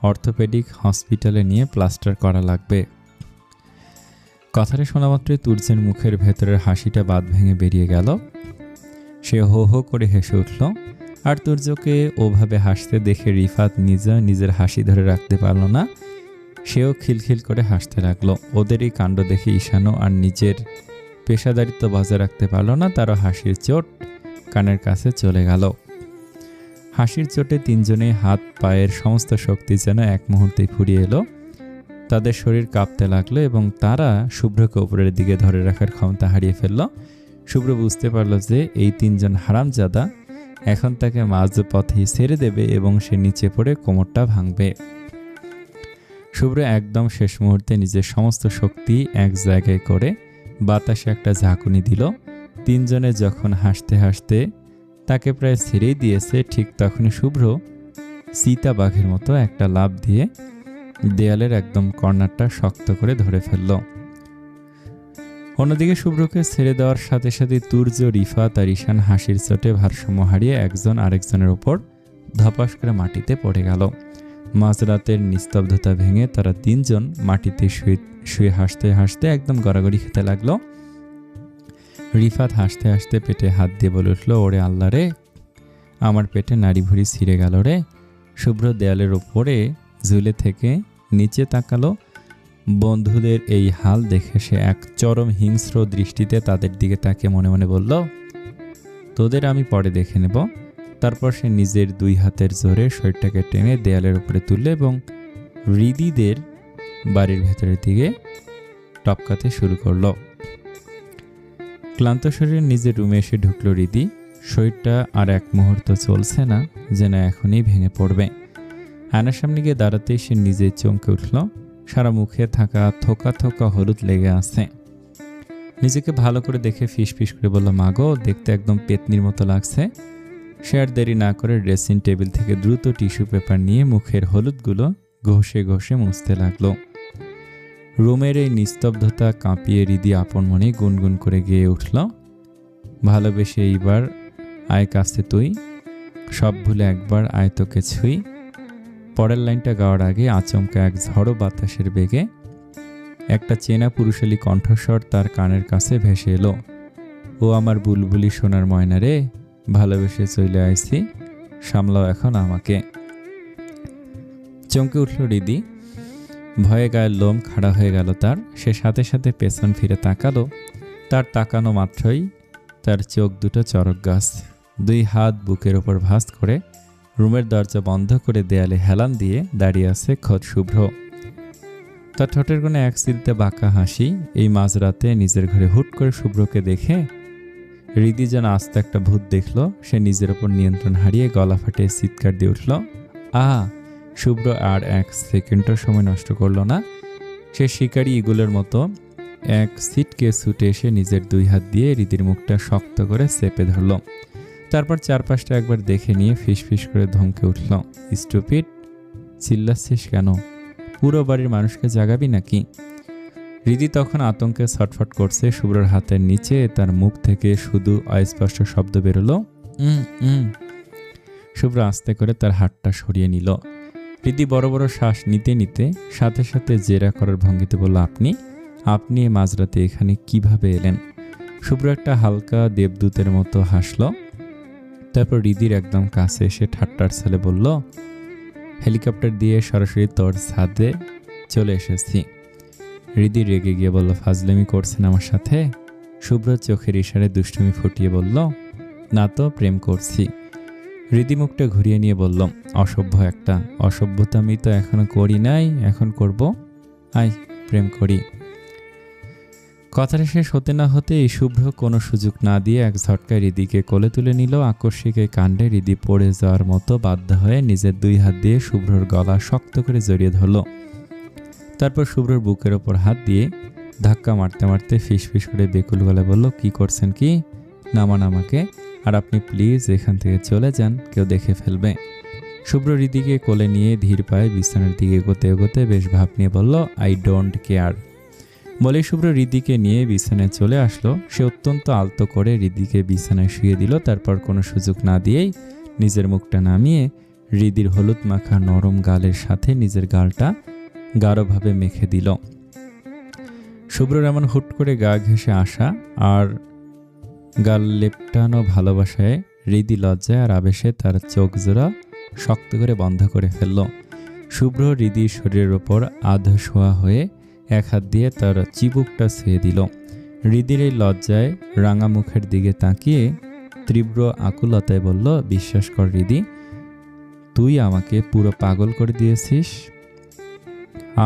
অর্থোপেডিক হসপিটালে নিয়ে প্লাস্টার করা লাগবে। কথাটা শোনা মাত্রই তুর্যের মুখের ভেতরের হাসিটা বাদ ভেঙে বেরিয়ে গেল। সে হো হো করে হেসে উঠল। আর তুর্যকে ওভাবে হাসতে দেখে রিফাত নিজের হাসি ধরে রাখতে পারল না। সেও খিলখিল করে হাসতে লাগলো। ওদের এই কাণ্ড দেখে ঈশানও আর নিজের পেশাদারিত্ব বজায় রাখতে পারল না। তারও হাসির চোট কানের কাছে চলে গেল। হাসির চোটে তিনজনেই হাত পায়ের সমস্ত শক্তি যেন এক মুহূর্তেই ফুরিয়ে এলো। তাদের শরীর কাঁপতে লাগলো এবং তারা শুভ্রকে উপরের দিকে ধরে রাখার ক্ষমতা হারিয়ে ফেলল। শুভ্র বুঝতে পারল যে এই তিনজন হারামজাদা এখন তাকে মাঝ পথেই ছেড়ে দেবে এবং সে নিচে পড়ে কোমরটা ভাঙবে। শুভ্র একদম শেষ মুহূর্তে নিজের সমস্ত শক্তি এক জায়গায় করে বাতাসে একটা ঝাঁকুনি দিল। তিনজনে যখন হাসতে হাসতে তাকে প্রায় ছেড়েই দিয়েছে, ঠিক তখনই শুভ্র চিতা বাঘের মতো একটা লাফ দিয়ে দেয়ালের একদম কর্নারটা শক্ত করে ধরে ফেলল। অন্যদিকে শুভ্রকে ছেড়ে দেওয়ার সাথে সাথে তুর্য, রিফাত আর ঈশান হাসির চোটে ভারসাম্য হারিয়ে একজন আরেকজনের ওপর ধপাস করে মাটিতে পড়ে গেল। মাঝরাতের নিস্তব্ধতা ভেঙে তারা তিনজন মাটিতে শুয়ে হাসতে হাসতে একদম গড়াগড়ি খেতে লাগলো। রিফাত হাসতে হাসতে পেটে হাত দিয়ে বলে উঠল, ওরে আল্লাহ রে, আমার পেটে নাড়ি ভুড়ি ছিঁড়ে গেল রে। শুভ্র দেয়ালের ওপরে ঝুলে থেকে নিচে তাকালো। বন্ধুদের এই হাল দেখে সে এক চরম হিংস্র দৃষ্টিতে তাদের দিকে তাকিয়ে মনে মনে বলল, তোদের আমি পরে দেখে নেব। তারপর সে নিজের 2 হাতের জোরে শরীরটাকে টেনে দেয়ালের উপরে তুলল এবং হৃদিদের বাড়ির ভেতরের দিকে টপকাতে শুরু করলো। ক্লান্ত শরীরে নিজের রুমে এসে ঢুকলো হৃদি। শরীরটা আর এক মুহূর্ত চলছে না, যেন এখনই ভেঙে পড়বে। আয়নার সামনে গিয়ে দাঁড়াতেই সে নিজে চমকে উঠল। সারা মুখে থাকা থোকা থোকা হলুদ লেগে আছে। নিজেকে ভালো করে দেখে ফিস ফিস করে বলল, মাগো, দেখতে একদম পেতনির মতো লাগছে। সে আর দেরি না করে ড্রেসিং টেবিল থেকে দ্রুত টিস্যু পেপার নিয়ে মুখের হলুদগুলো ঘষে ঘষে মুছতে লাগলো। রুমের এই নিস্তব্ধতা কাঁপিয়ে হৃদি আপন মনে গুনগুন করে গেয়ে উঠল, ভালোবেসে এইবার আয় কাছে তুই, সব ভুলে একবার আয় তোকে ছুঁই। পরের লাইনটা গাওয়ার আগে আচমকা এক ঝড়ো বাতাসের বেগে একটা চেনা পুরুষালী কণ্ঠস্বর তার কানের কাছে ভেসে এলো, ও আমার বুলবুলি সোনার ময়না রে, ভালোবেসে চলে আইছি, সামলাও এখন আমাকে। চমকে উঠল হৃদি। ভয়ে গায়ের লোম খাড়া হয়ে গেল তার। সে সাথে সাথে পেছন ফিরে তাকালো। তার তাকানো মাত্রই তার চোখ দুটো চরক গাছ। 2 হাত বুকের ওপর ভাঁজ করে রুমের দরজা বন্ধ করে দেয়ালে হেলান দিয়ে দাঁড়িয়ে আছে খোদ শুভ্র। তার ঠোঁটের কোণে এক সিলতে বাঁকা হাসি। এই মাঝরাতে নিজের ঘরে হুট করে শুভ্রকে দেখে হৃদি যেন আস্তে একটা ভূত দেখল। সে নিজের ওপর নিয়ন্ত্রণ হারিয়ে গলা ফাটিয়ে চিৎকার দিয়ে উঠল, শুভ্র আর 1 সেকেন্ডও সময় নষ্ট করল না। সে শিকারি ইগলের মতো এক সিটকে ছুটে এসে নিজের 2 হাত দিয়ে হৃদির মুখটা শক্ত করে চেপে ধরল। তারপর চারপাশটা একবার দেখে নিয়ে ফিস ফিস করে ধমকে উঠল, স্টুপিড, চিল্লাচ্ছিস কেন? পুরো বাড়ির মানুষকে জাগাবি নাকি? হৃদি তখন আতঙ্কে ছটফট করছে। শুভ্রর হাতের নিচে তার মুখ থেকে শুধু অস্পষ্ট শব্দ বেরোলো, শুভ্র আস্তে করে তার হাতটা সরিয়ে নিল। হৃদি বড় বড় শ্বাস নিতে নিতে সাথে সাথে জেরা করার ভঙ্গিতে বলল, আপনি মাঝরাতে এখানে কিভাবে এলেন? শুভ্র একটা হালকা দেবদূতের মতো হাসল। তারপর হৃদির একদম কাছে এসে ঠাট্টার ছেলে বলল, হেলিকপ্টার দিয়ে সরাসরি তোর ছাদে চলে এসেছি। হৃদি রেগে গিয়ে বলল, ফাজলামি করছেন আমার সাথে? শুভ্র চোখের ইশারায় দুষ্টুমি ফুটিয়ে বলল, না তো, প্রেম করছি। হৃদি মুখটা ঘুরিয়ে নিয়ে বলল, অসভ্য একটা। অসভ্যতা আমি তো এখনো করি নাই, এখন করব। আয় প্রেম করি। কথাটা শেষ হতে না হতে এই শুভ্র কোনো সুযোগ না দিয়ে এক ঝটকায় হৃদিকে কোলে তুলে নিল। আকস্মিক এই কাণ্ডে হৃদি পড়ে যাওয়ার মতো বাধ্য হয়ে নিজের 2 হাত দিয়ে শুভ্রর গলা শক্ত করে জড়িয়ে ধরল। তারপর শুভ্রর বুকের ওপর হাত দিয়ে ধাক্কা মারতে মারতে ফিস ফিস করে বেকুল গলায় বলল, কি করছেন কি? নামান আমাকে, আর আপনি প্লিজ এখান থেকে চলে যান, কেউ দেখে ফেলবে। শুভ্র হৃদিকে কোলে নিয়ে ধীর পায়ে বিছানার দিকে এগোতে এগোতে বেশ ভাব নিয়ে বলল, আই ডোন্ট কেয়ার। বলে শুভ্র হৃদিকে নিয়ে বিছানায় চলে আসলো। সে অত্যন্ত আলতো করে হৃদিকে বিছানায় শুয়ে দিল। তারপর কোনো সুযোগ না দিয়েই নিজের মুখটা নামিয়ে হৃদির হলুদ মাখা নরম গালের সাথে নিজের গালটা গাঢ়ভাবে মেখে দিল। শুভ্রর এমন হুট করে গা ঘেঁষে আসা আর গাল লেপটানো ভালোবাসায় হৃদি লজ্জায় আর আবেশে তার চোখ জোড়া শক্ত করে বন্ধ করে ফেলল। শুভ্র হৃদির শরীরের ওপর আধো শোয়া হয়ে এক হাত দিয়ে তার চিবুকটা ছুঁয়ে দিল। হৃদির এই লজ্জায় রাঙা মুখের দিকে তাকিয়ে তীব্র আকুলতায় বলল, বিশ্বাস কর হৃদি, তুই আমাকে পুরো পাগল করে দিয়েছিস।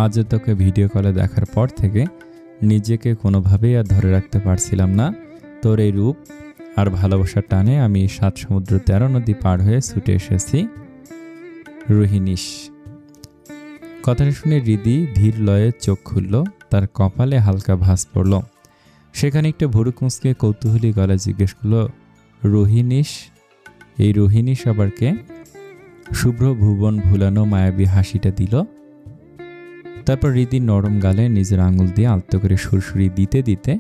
আজ তোকে ভিডিও কলে দেখার পর থেকে নিজেকে কোনোভাবেই আর ধরে রাখতে পারছিলাম না। তোর এই রূপ আর ভালোবাসার টানে আমি 7 সমুদ্র 13 নদী পার হয়ে ছুটে এসেছি। রোহিণীশ। কথাটা শুনে হৃদি ধীর লয়ে চোখ খুলল। তার কপালে হালকা ভাঁজ পড়ল। সেখানে একটা ভুরু কুঁচকে কৌতূহলী গলায় জিজ্ঞেস করল, রোহিণীশ? এই রোহিণীশ আবার কে? শুভ্র ভুবন ভুলানো মায়াবী হাসিটা দিল। তারপর হৃদির নরম গালে নিজের আঙুল দিয়ে আলতো করে সুরসুরি দিতে দিতে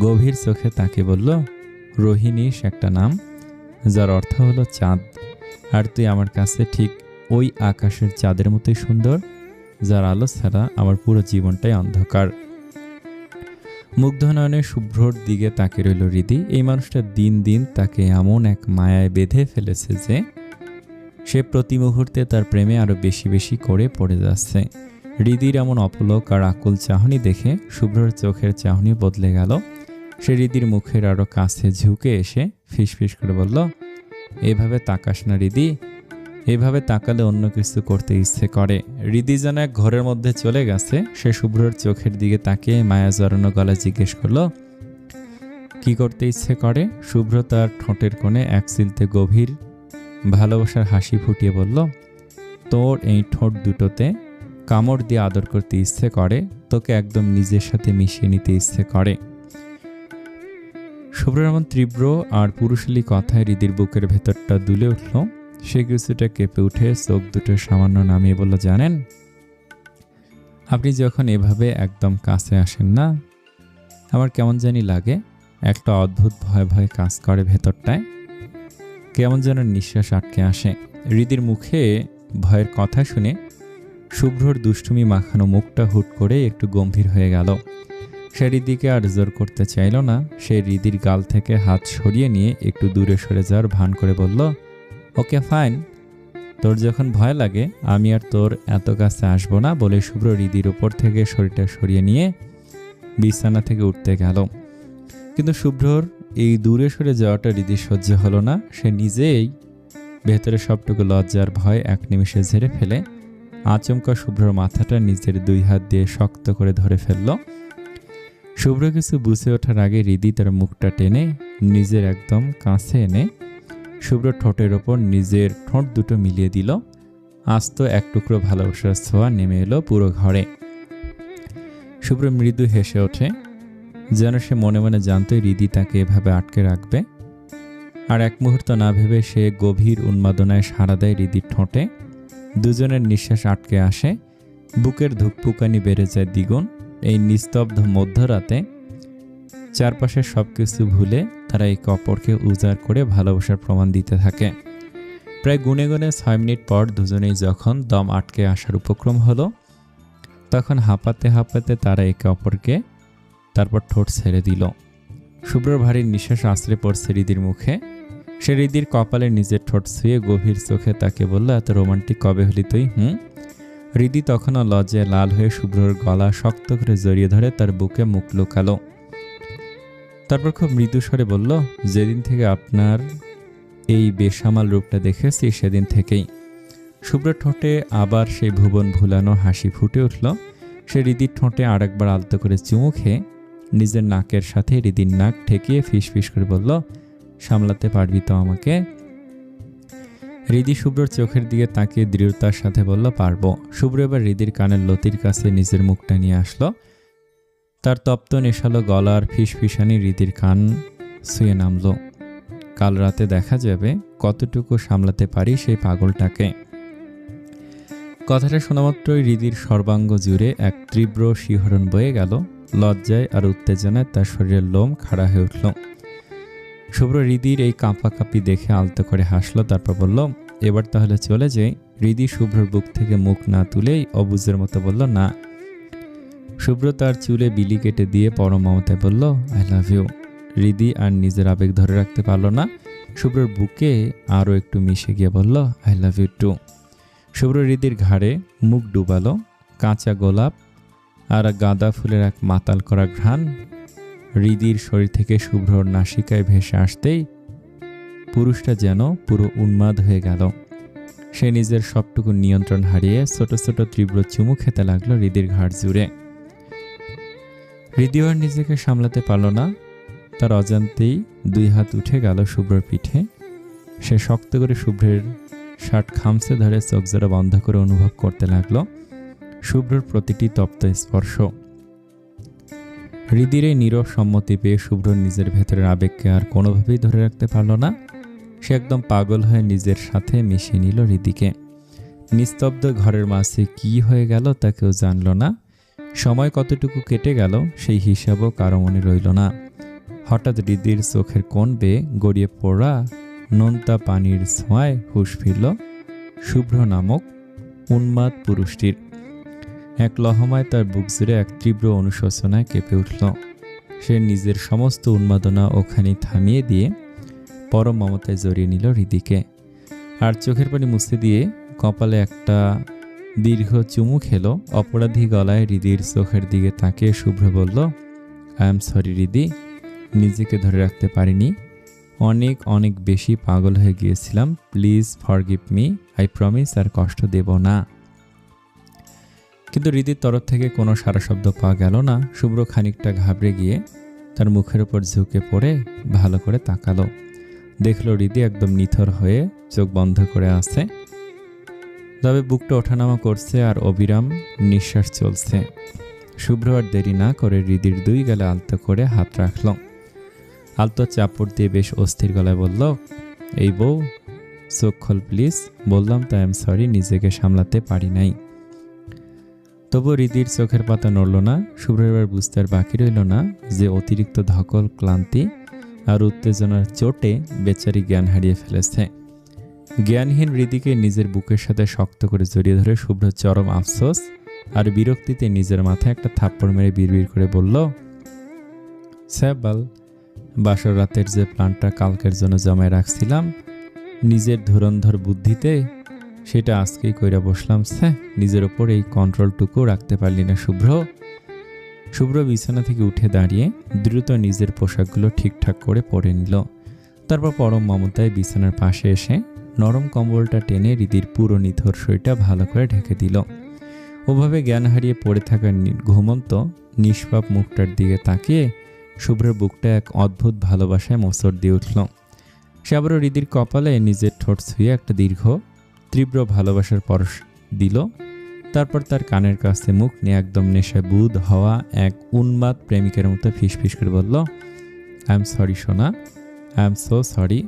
গভীর চোখে তাকে বলল, রোহিণীশ একটা নাম, যার অর্থ হলো চাঁদ। আর তুই আমার কাছে ঠিক ওই আকাশের চাঁদের মতোই সুন্দর, যার আলো ছাড়া আমার পুরো জীবনটাই অন্ধকার। মুগ্ধ নয়নে শুভ্রর দিকে তাকে রইল হৃদি। এই মানুষটা দিন দিন তাকে এমন এক মায়ায় বেঁধে ফেলেছে যে সে প্রতি মুহূর্তে তার প্রেমে আরো বেশি বেশি করে পড়ে যাচ্ছে। হৃদির এমন অপলক আর আকুল চাহনি দেখে শুভ্রর চোখের চাহনি বদলে গেল। সে হৃদির মুখের আরো কাছে ঝুঁকে এসে ফিসফিস করে বলল, এভাবে তাকাস না হৃদি, এভাবে তাকালে অন্য কিছু করতে ইচ্ছে করে। হৃদি যেন এক ঘরের মধ্যে চলে গেছে। সে শুভ্রর চোখের দিকে তাকিয়ে মায়া জড়ানো গলায় জিজ্ঞেস করলো, কি করতে ইচ্ছে করে? শুভ্র তার ঠোঁটের কোণে এক চিলতে গভীর ভালোবাসার হাসি ফুটিয়ে বলল, তোর এই ঠোঁট দুটোতে কামড় দিয়ে আদর করতে ইচ্ছে করে, তোকে একদম নিজের সাথে মিশিয়ে নিতে ইচ্ছে করে। শুভ্রের এমন তীব্র আর পুরুষালী কথায় হৃদির বুকের ভেতরটা দুলে উঠল। সে কিছুটা কেঁপে উঠে চোখ দুটো সামান্য নামিয়ে বলল, জানেন, আপনি যখন এভাবে একদম কাছে আসেন না, আমার কেমন জানি লাগে, একটা অদ্ভুত ভয় ভয় কাজ করে ভেতরটায়, কেমন যেন নিঃশ্বাস আটকে আসে। হৃদির মুখে ভয়ের কথা শুনে শুভ্রর দুষ্টুমি মাখানো মুখটা হুট করে একটু গম্ভীর হয়ে গেল। সে হৃদিকে আর জোর করতে চাইল না। সে হৃদির গাল থেকে হাত সরিয়ে নিয়ে একটু দূরে সরে যাওয়ার ভান করে বলল, ওকে ফাইন, তোর যখন ভয় লাগে আমি আর তোর এত কাছে আসবো না, বলে শুভ্র হৃদির ওপর থেকে শরীরটা সরিয়ে নিয়ে বিছানা থেকে উঠতে গেল। কিন্তু শুভ্রর এই দূরে সরে যাওয়াটা হৃদির সহ্য হলো না। সে নিজেই ভেতরে সবটুকু লজ্জার ভয় এক নিমিষে ঝেড়ে ফেলে আচমকা শুভ্রর মাথাটা নিজের দুই হাত দিয়ে শক্ত করে ধরে ফেলল। শুভ্র কিছু বুঝে ওঠার আগে হৃদি তার মুখটা টেনে নিজের একদম কাছে এনে শুভ্র ঠোঁটের ওপর নিজের ঠোঁট দুটো মিলিয়ে দিল। আস্ত এক টুকরো ভালোবাসার ছোঁয়া নেমে এলো পুরো ঘরে। শুভ্র মৃদু হেসে ওঠে, যেন সে মনে মনে জানতই হৃদি তাকে এভাবে আটকে রাখবে। আর এক মুহূর্ত না ভেবে সে গভীর উন্মাদনায় সাড়া দেয় হৃদির ঠোঁটে। দুজনের নিঃশ্বাস আটকে আসে, বুকের ধুকপুকানি বেড়ে যায় দ্বিগুণ। এই নিস্তব্ধ মধ্যরাতে চারপাশের সবকিছু ভুলে তারা একে অপরকে উজাড় করে ভালোবাসার প্রমাণ দিতে থাকে। প্রায় গুনে গুনে 6 মিনিট পর দুজনেই যখন দম আটকে আসার উপক্রম হলো, তখন হাঁপাতে হাঁপাতে তারা একে অপরকে তারপর ঠোঁট ছেড়ে দিল। শুভ্রর ভারী নিঃশ্বাস আশ্রে পড়ছে হৃদির মুখে। সে হৃদির কপালে নিজের ঠোঁট ছুঁয়ে গভীর চোখে তাকে বলল, এত রোমান্টিক কবে হলি তুই? হৃদি তখনও লজ্জায় লাল হয়ে শুভ্রর গলা শক্ত করে জড়িয়ে ধরে তার বুকে মুখ লুকালো। তারপর খুব মৃদু স্বরে বলল, যেদিন থেকে আপনার এই বেসামাল রূপটা দেখেছি সেদিন থেকেই। শুভ্র ঠোঁটে আবার সেই ভুবন ভুলানো হাসি ফুটে উঠল। সে হৃদির ঠোঁটে আরেকবার আলতো করে চুমু খেয়ে নিজের নাকের সাথে হৃদির নাক ঠেকিয়ে ফিসফিস করে বলল, সামলাতে পারবি তো আমাকে? হৃদি শুভ্রর চোখের দিকে তাকিয়ে দৃঢ়তার সাথে বলল, পারবো। শুভ্র এবার হৃদির কানের লতির কাছে নিজের মুখটা নিয়ে আসলো। তার তপ্ত নেশালো গলার ফিসফিসানি হৃদির কান ছুঁয়ে নামলো। কাল রাতে দেখা যাবে কতটুকু সামলাতে পারি সেই পাগলটাকে। কথাটা শোনামাত্রই হৃদির সর্বাঙ্গ জুড়ে এক তীব্র শিহরণ বয়ে গেল। লজ্জায় আর উত্তেজনায় তার শরীরের লোম খাড়া হয়ে উঠল। শুভ্র হৃদির এই কাঁপাকাঁপি দেখে আলতো করে হাসলো, তারপর বলল, এবার তাহলে চলে যাই। হৃদি শুভ্রর বুক থেকে মুখ না তুলেই অবুঝের মতো বলল, না। শুভ্র তার চুলে বিলি কেটে দিয়ে পরম মমতায় বলল, আই লাভ ইউ। হৃদি আর নিজের আবেগ ধরে রাখতে পারল না। শুভ্রর বুকে আরও একটু মিশে গিয়ে বলল, আই লাভ ইউ টু। শুভ্র হৃদির ঘাড়ে মুখ ডুবালো। কাঁচা গোলাপ আর গাঁদা ফুলের এক মাতাল করা ঘ্রাণ হৃদির শরীর থেকে শুভ্রর নাসিকায় ভেসে আসতেই পুরুষটা যেন পুরো উন্মাদ হয়ে গেল। সে নিজের সবটুকু নিয়ন্ত্রণ হারিয়ে ছোট ছোট তীব্র চুমু খেতে লাগলো হৃদির ঘাড় জুড়ে। হৃদিও আর নিজেকে সামলাতে পারল না। তার অজান্তেই দুই হাত উঠে গেল শুভ্রর পিঠে। সে শক্ত করে শুভ্রের শার্ট খামচে ধরে চোখ জোড়া বন্ধ করে অনুভব করতে লাগলো শুভ্রর প্রতিটি তপ্ত স্পর্শ। হৃদির এই নীরব সম্মতি পেয়ে শুভ্র নিজের ভেতরের আবেগকে আর কোনোভাবেই ধরে রাখতে পারল না। সে একদম পাগল হয়ে নিজের সাথে মিশিয়ে নিল হৃদিকে। নিস্তব্ধ ঘরের মাঝে কি হয়ে গেল তা কেউ জানল না। সময় কতটুকু কেটে গেল সেই হিসাবও কারো মনে রইল না। হঠাৎ হৃদির চোখের কোণ বেয়ে গড়িয়ে পড়া নোনতা পানির ছোঁয়ায় হুঁশ ফিরল শুভ্র নামক উন্মাদ পুরুষটির। এক লহমায় তার বুক জুড়ে এক তীব্র অনুশোচনায় কেঁপে উঠল। সে নিজের সমস্ত উন্মাদনা ওখানে থামিয়ে দিয়ে পরম মমতায় জড়িয়ে নিল হৃদিকে। আর চোখের পানি মুছে দিয়ে কপালে একটা দীর্ঘ চুমু খেলো। অপরাধী গলায় হৃদির চোখের দিকে তাকিয়ে শুভ্র বলল, আই এম সরি হৃদি, নিজেকে ধরে রাখতে পারিনি। অনেক অনেক বেশি পাগল হয়ে গিয়েছিলাম। Please forgive me, I promise আর কষ্ট দেব না। কিন্তু হৃদির তরফ থেকে কোনো সারা শব্দ পাওয়া গেল না। শুভ্র খানিকটা ঘাবড়ে গিয়ে তার মুখের উপর ঝুঁকে পড়ে ভালো করে তাকালো। দেখলো হৃদি একদম নিথর হয়ে চোখ বন্ধ করে আছে, তবে বুকটা ওঠানামা করছে আর অবিরাম নিঃশ্বাস চলছে। শুভ্র আর দেরি না করে হৃদির দুই গালে আলতো করে হাত রাখল। আলতো চাপড় দিয়ে বেশ অস্থির গলায় বলল, এই বউ, চোখ খোল প্লিজ। বললাম তো আই এম সরি, নিজেকে সামলাতে পারি নাই। তবু হৃদির চোখের পাতা নড়ল না। শুভ্র এবার বুঝতে আর বাকি রইল না যে অতিরিক্ত ধকল, ক্লান্তি আর উত্তেজনার চোটে বেচারি জ্ঞান হারিয়ে ফেলেছে। জ্ঞানহীন হৃদিকে নিজের বুকের সাথে শক্ত করে জড়িয়ে ধরে শুভ্র চরম আফসোস আর বিরক্তিতে নিজের মাথায় একটা থাপ্পড় মেরে বিড়বিড় করে বলল, স্যাবাল, বাসর রাতের যে প্ল্যানটা কালকের জন্য জমায় রাখছিলাম নিজের ধুরন্ধর বুদ্ধিতে, সেটা আজকেই কইরা বসলাম। নিজের ওপর এই কন্ট্রোলটুকু রাখতে পারলি না শুভ্র। শুভ্র বিছানা থেকে উঠে দাঁড়িয়ে দ্রুত নিজের পোশাকগুলো ঠিকঠাক করে পরে নিল। তারপর পরম মমতায় বিছানার পাশে এসে নরম কম্বলটা টেনে হৃদির পুরো নিথর শরীরটা ভালো করে ঢেকে দিল। ওভাবে জ্ঞান হারিয়ে পড়ে থাকা ঘুমন্ত নিষ্পাপ মুখটার দিকে তাকিয়ে শুভ্রের বুকটা এক অদ্ভুত ভালোবাসায় মোচড় দিয়ে উঠল। সে আবারও হৃদির কপালে নিজের ঠোঁট ছুঁয়ে একটা দীর্ঘ তীব্র ভালোবাসার পরশ দিল। তারপর তার কানের কাছে মুখ নিয়ে একদম নেশায় বুঁদ হওয়া এক উন্মাদ প্রেমিকের মতো ফিসফিস করে বলল, আই এম সরি সোনা, আই এম সো সরি।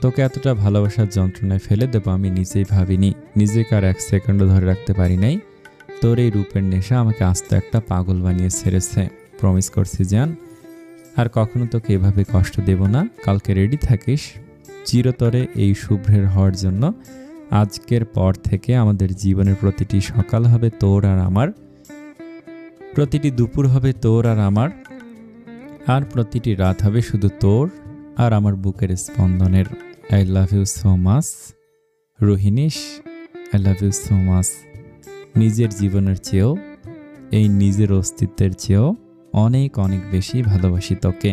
তোকে এতটা ভালোবাসার যন্ত্রণায় ফেলে দেবো আমি নিজেই ভাবিনি। নিজেকে আর এক সেকেন্ডও ধরে রাখতে পারি নাই। তোর এই রূপের নেশা আমাকে আস্ত একটা পাগল বানিয়ে ছেড়েছে। প্রমিস করছি জান, আর কখনো তোকে এভাবে কষ্ট দেব না। কালকে রেডি থাকিস চিরতরে এই শুভ্রের হওয়ার জন্য। আজকের পর থেকে আমাদের জীবনের প্রতিটি সকাল হবে তোর আর আমার, প্রতিটি দুপুর হবে তোর আর আমার, আর প্রতিটি রাত হবে শুধু তোর আর আমার বুকের স্পন্দনের। I love you so much Rohinish, I love you so much. নিজের জীবনের চেয়েও, এই নিজের অস্তিত্বের চেয়েও অনেক অনেক বেশি ভালোবাসি তোকে।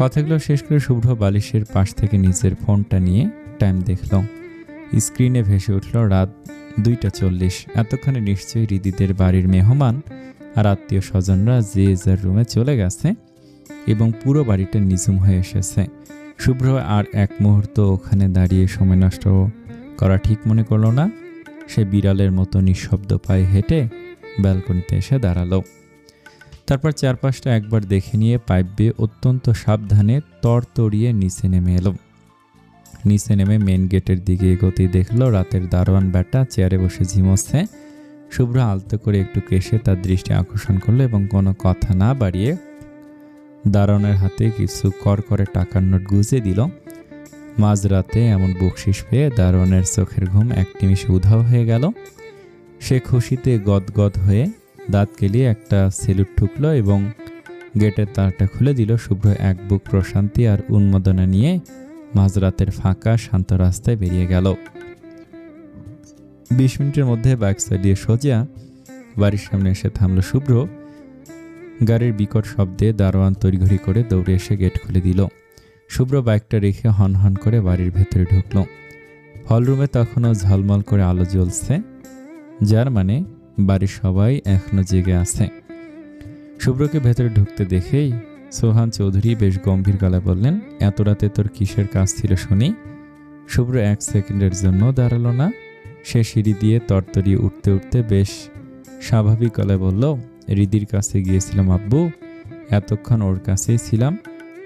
কথাগুলো শেষ করে শুভ্র বালিশের পাশ থেকে নিজের ফোনটা নিয়ে টাইম দেখল। স্ক্রিনে ভেসে উঠল রাত 2:40। এতক্ষণে নিশ্চয়ই হৃদিদের বাড়ির মেহমান আর আত্মীয় স্বজনরা যে যার রুমে চলে গেছে এবং পুরো বাড়িটা নিঝুম হয়ে এসেছে। শুভ্র আর এক মুহূর্ত ওখানে দাঁড়িয়ে সময় নষ্ট করা ঠিক মনে করল না। সে বিড়ালের মতো নিঃশব্দ পায়ে হেঁটে ব্যালকনিতে এসে দাঁড়ালো। তারপর চারপাশটা একবার দেখে নিয়ে পাইপ বেয়ে অত্যন্ত সাবধানে তড়তড়িয়ে নিচে নেমে এলো। নিচে নেমে মেন গেটের দিকে এগোতেই দেখলো রাতের দারোয়ান ব্যাটা চেয়ারে বসে ঝিমোচ্ছে। শুভ্র আলতো করে একটু কেশে তার দৃষ্টি আকর্ষণ করলো এবং কোনো কথা না বাড়িয়ে দারোয়ানের হাতে কিছু করে টাকার নোট গুঁজে দিল। মাঝরাতে এমন বকশিস পেয়ে দারোয়ানের চোখের ঘুম এক নিমিষে উধাও হয়ে গেল। সে খুশিতে গদগদ হয়ে দাঁত কেলিয়ে একটা সেলুট ঠুকলো এবং গেটের তারটা খুলে দিল। শুভ্র এক বুক প্রশান্তি আর উন্মাদনা নিয়ে মাঝরাতের ফাঁকা শান্ত রাস্তায় বেরিয়ে গেল। 20 মিনিটের মধ্যে বাইক চালিয়ে সোজা বাড়ির সামনে এসে থামলো শুভ্র। গাড়ির বিকট শব্দে দারোয়ান তড়িঘড়ি করে দৌড়ে এসে গেট খুলে দিল। শুভ্র বাইকটা রেখে হনহন করে বাড়ির ভেতরে ঢুকলো। হলরুমে তখনও ঝলমল করে আলো জ্বলছে, যার মানে বাড়ির সবাই এখনো জেগে আছে। শুভ্রকে ভেতরে ঢুকতে দেখেই সোহান চৌধুরী বেশ গম্ভীর গলায় বললেন, এত রাতে তোর কিসের কাজ ছিল শুনি? শুভ্র 1 সেকেন্ডের জন্য দাঁড়ালো না। সে সিঁড়ি দিয়ে তরতরিয়ে উঠতে উঠতে বেশ স্বাভাবিক গলায় বলল, হৃদির কাছে গিয়েছিলাম আব্বু, এতক্ষণ ওর কাছেই ছিলাম,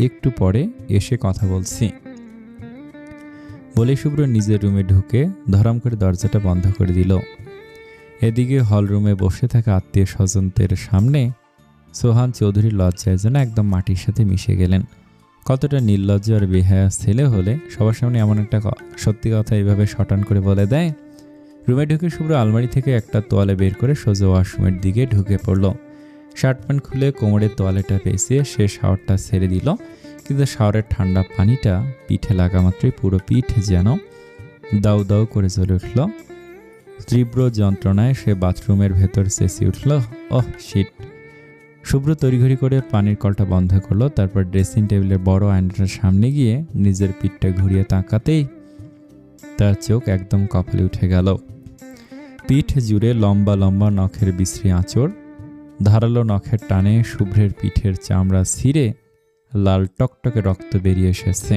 একটু পরে এসে কথা বলছি। বলে শুভ্র নিজের রুমে ঢুকে ধরাম করে দরজাটা বন্ধ করে দিল। এদিকে হলরুমে বসে থাকা আত্মীয় স্বজনদের সামনে সোহান চৌধুরী লজ্জায় যেন একদম মাটির সাথে মিশে গেলেন। কতটা নির্লজ্জ আর বেহায়া ছেলে হলে সবার সামনে এমন একটা সত্যি কথা এইভাবে শটান করে বলে দেয়। রুমে ঢুকে শুভ্র আলমারি থেকে একটা তোয়ালে বের করে সোজা ওয়াশরুমের দিকে ঢুকে পড়ল। শার্ট প্যান্ট খুলে কোমরের তোয়ালেটা পেঁচিয়ে সে শাওয়ারটা ছেড়ে দিল। কিন্তু শাওয়ারের ঠান্ডা পানিটা পিঠে লাগা মাত্রই পুরো পিঠ যেন দাউ দাউ করে জ্বলে উঠল। তীব্র যন্ত্রণায় সে বাথরুমের ভেতর চেঁচিয়ে উঠল, ওহ শিট। শুভ্র তড়িঘড়ি করে পানির কলটা বন্ধ করলো। তারপর ড্রেসিং টেবিলের বড় আয়নাটার সামনে গিয়ে নিজের পিঠটা ঘুরিয়ে তাকাতেই তার চোখ একদম কপালে উঠে গেল। পিঠ জুড়ে লম্বা লম্বা নখের বিশ্রী আঁচড়, ধারালো নখের টানে শুভ্রের পিঠের চামড়া ছিঁড়ে লাল টকটকে রক্ত বেরিয়ে এসেছে।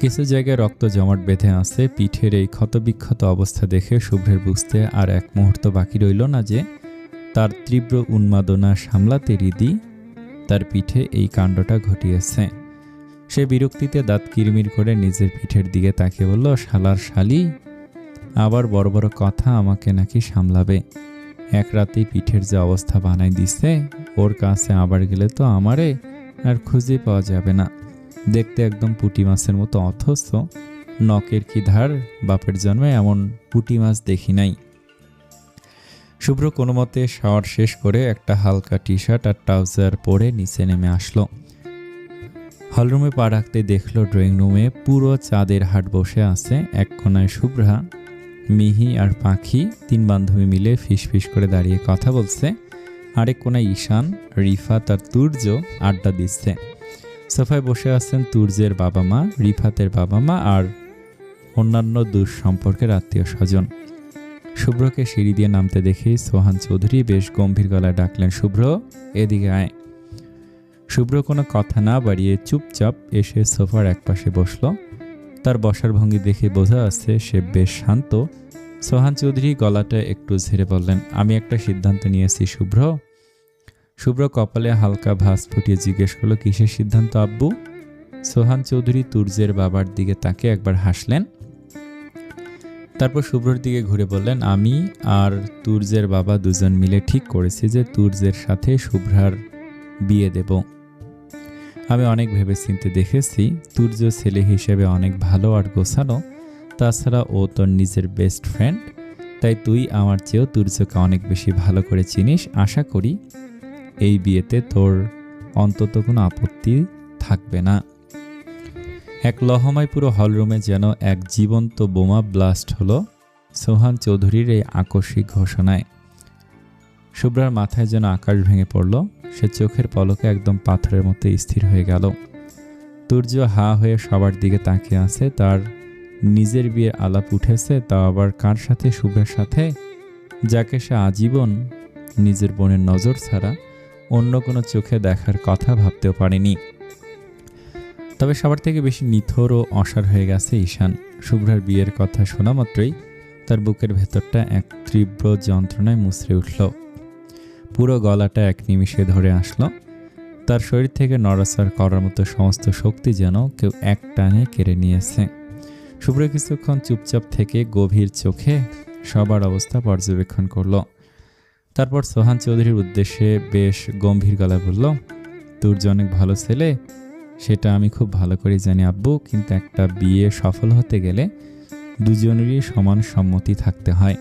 কিছু জায়গায় রক্ত জমাট বেঁধে আছে। পিঠের এই ক্ষতবিক্ষত অবস্থা দেখে শুভ্রের বুঝতে আর এক মুহূর্ত বাকি রইল না যে তার তীব্র উন্মাদনা সামলাতে রিদি তার পিঠে এই কাণ্ডটা ঘটিয়েছে। সে বিরক্তিতে দাঁত কিরমির করে নিজের পিঠের দিকে তাকিয়ে বলল, শালার শালি, আবার বড় বড় কথা আমাকে নাকি সামলাবে। এক রাতেই পিঠের যে অবস্থা বানাই দিছে, ওর কাছে আবার গেলে তো আমারে আর খুঁজে পাওয়া যাবে না। দেখতে একদম পুঁটি মাছের মতো, অথচ নখের কি ধার, বাপের জন্মে এমন পুঁটি মাছ দেখি নাই। শুভ্র কোনো মতে শাওয়ার শেষ করে একটা হালকা টি শার্ট আর ট্রাউজার পরে নিচে নেমে আসলো। হলরুমে পা রাখতে দেখলো ড্রয়িং রুমে পুরো চাঁদের হাট বসে আছে। এক কোনায় শুভ্রা, মিহি আর পাখি তিন বান্ধবী মিলে ফিসফিস করে দাঁড়িয়ে কথা বলছে। আরেক কোনায় ঈশান, রিফাত আর তুর্য আড্ডা দিচ্ছে। সোফায় বসে আছেন তুর্যের বাবা মা, রিফাতের বাবা মা আর অন্যান্য দূর সম্পর্কের আত্মীয় স্বজন। শুভ্রকে সিঁড়ি দিয়ে নামতে দেখে সোহান চৌধুরী বেশ গম্ভীর গলায় ডাকলেন, শুভ্র এদিকে আয়। শুভ্র কোনো কথা না বাড়িয়ে চুপচাপ এসে সোফার একপাশে বসল। তার বসার ভঙ্গি দেখে বোঝা যাচ্ছে সে বেশ শান্ত। সোহান চৌধুরী গলাটা একটু ঝেড়ে বললেন, আমি একটা সিদ্ধান্ত নিয়েছি শুভ্র। শুভ্র কপালে হালকা ভাঁজ ফুটিয়ে জিজ্ঞেস করলো, কিসের সিদ্ধান্ত আব্বু? সোহান চৌধুরী তুর্যের বাবার দিকে তাকে একবার হাসলেন, তারপর শুভ্রর দিকে ঘুরে বললেন, আমি আর তুর্যের বাবা দুজন মিলে ঠিক করেছি যে তুর্যের সাথে শুভ্রার বিয়ে দেব। আমি অনেক ভেবেচিন্তে দেখেছি তুর্য ছেলে হিসেবে অনেক ভালো আর গোছানো, তাছাড়া ও তোর নিজের বেস্ট ফ্রেন্ড, তাই তুই আমার চেয়েও তুর্যকে অনেক বেশি ভালো করে চিনিস। আশা করি এই বিয়েতে তোর অন্তত কোনো আপত্তি থাকবে না। এক লহমায় পুরো হলরুমে যেন এক জীবন্ত বোমা ব্লাস্ট হলো সোহান চৌধুরীর এই আকস্মিক ঘোষণায়। শুভ্রার মাথায় যেন আকাশ ভেঙে পড়ল। সে চোখের পলকে একদম পাথরের মতো স্থির হয়ে গেল। তুর্য হা হয়ে সবার দিকে তাকিয়ে আছে। তার নিজের বিয়ের আলাপ উঠেছে, তা আবার কার সাথে? শুভ্রার সাথে, যাকে সে আজীবন নিজের বোনের নজর ছাড়া অন্য কোনো চোখে দেখার কথা ভাবতেও পারেনি। তবে সবার থেকে বেশি নিথর ও অসাড় হয়ে গেছে ঈশান। শুভ্রার বিয়ের কথা শোনা মাত্রই তার বুকের ভেতরটা এক তীব্র যন্ত্রণায় মুচড়ে উঠল। পুরো গলাটা এক নিমিষে ধরে আসলো। তার শরীর থেকে নড়াচড়া করার মতো সমস্ত শক্তি যেন কেউ এক টানে কেড়ে নিয়েছে। শুভ্র কিছুক্ষণ চুপচাপ থেকে গভীর চোখে সবার অবস্থা পর্যবেক্ষণ করল। তারপর সোহান চৌধুরীর উদ্দেশ্যে বেশ গম্ভীর গলায় বলল, তুর্য অনেক ভালো ছেলে, সেটা আমি খুব ভালো করে জানি আব্বু, কিন্তু একটা বিয়ে সফল হতে গেলে দুজনেরই সমান সম্মতি থাকতে হয়।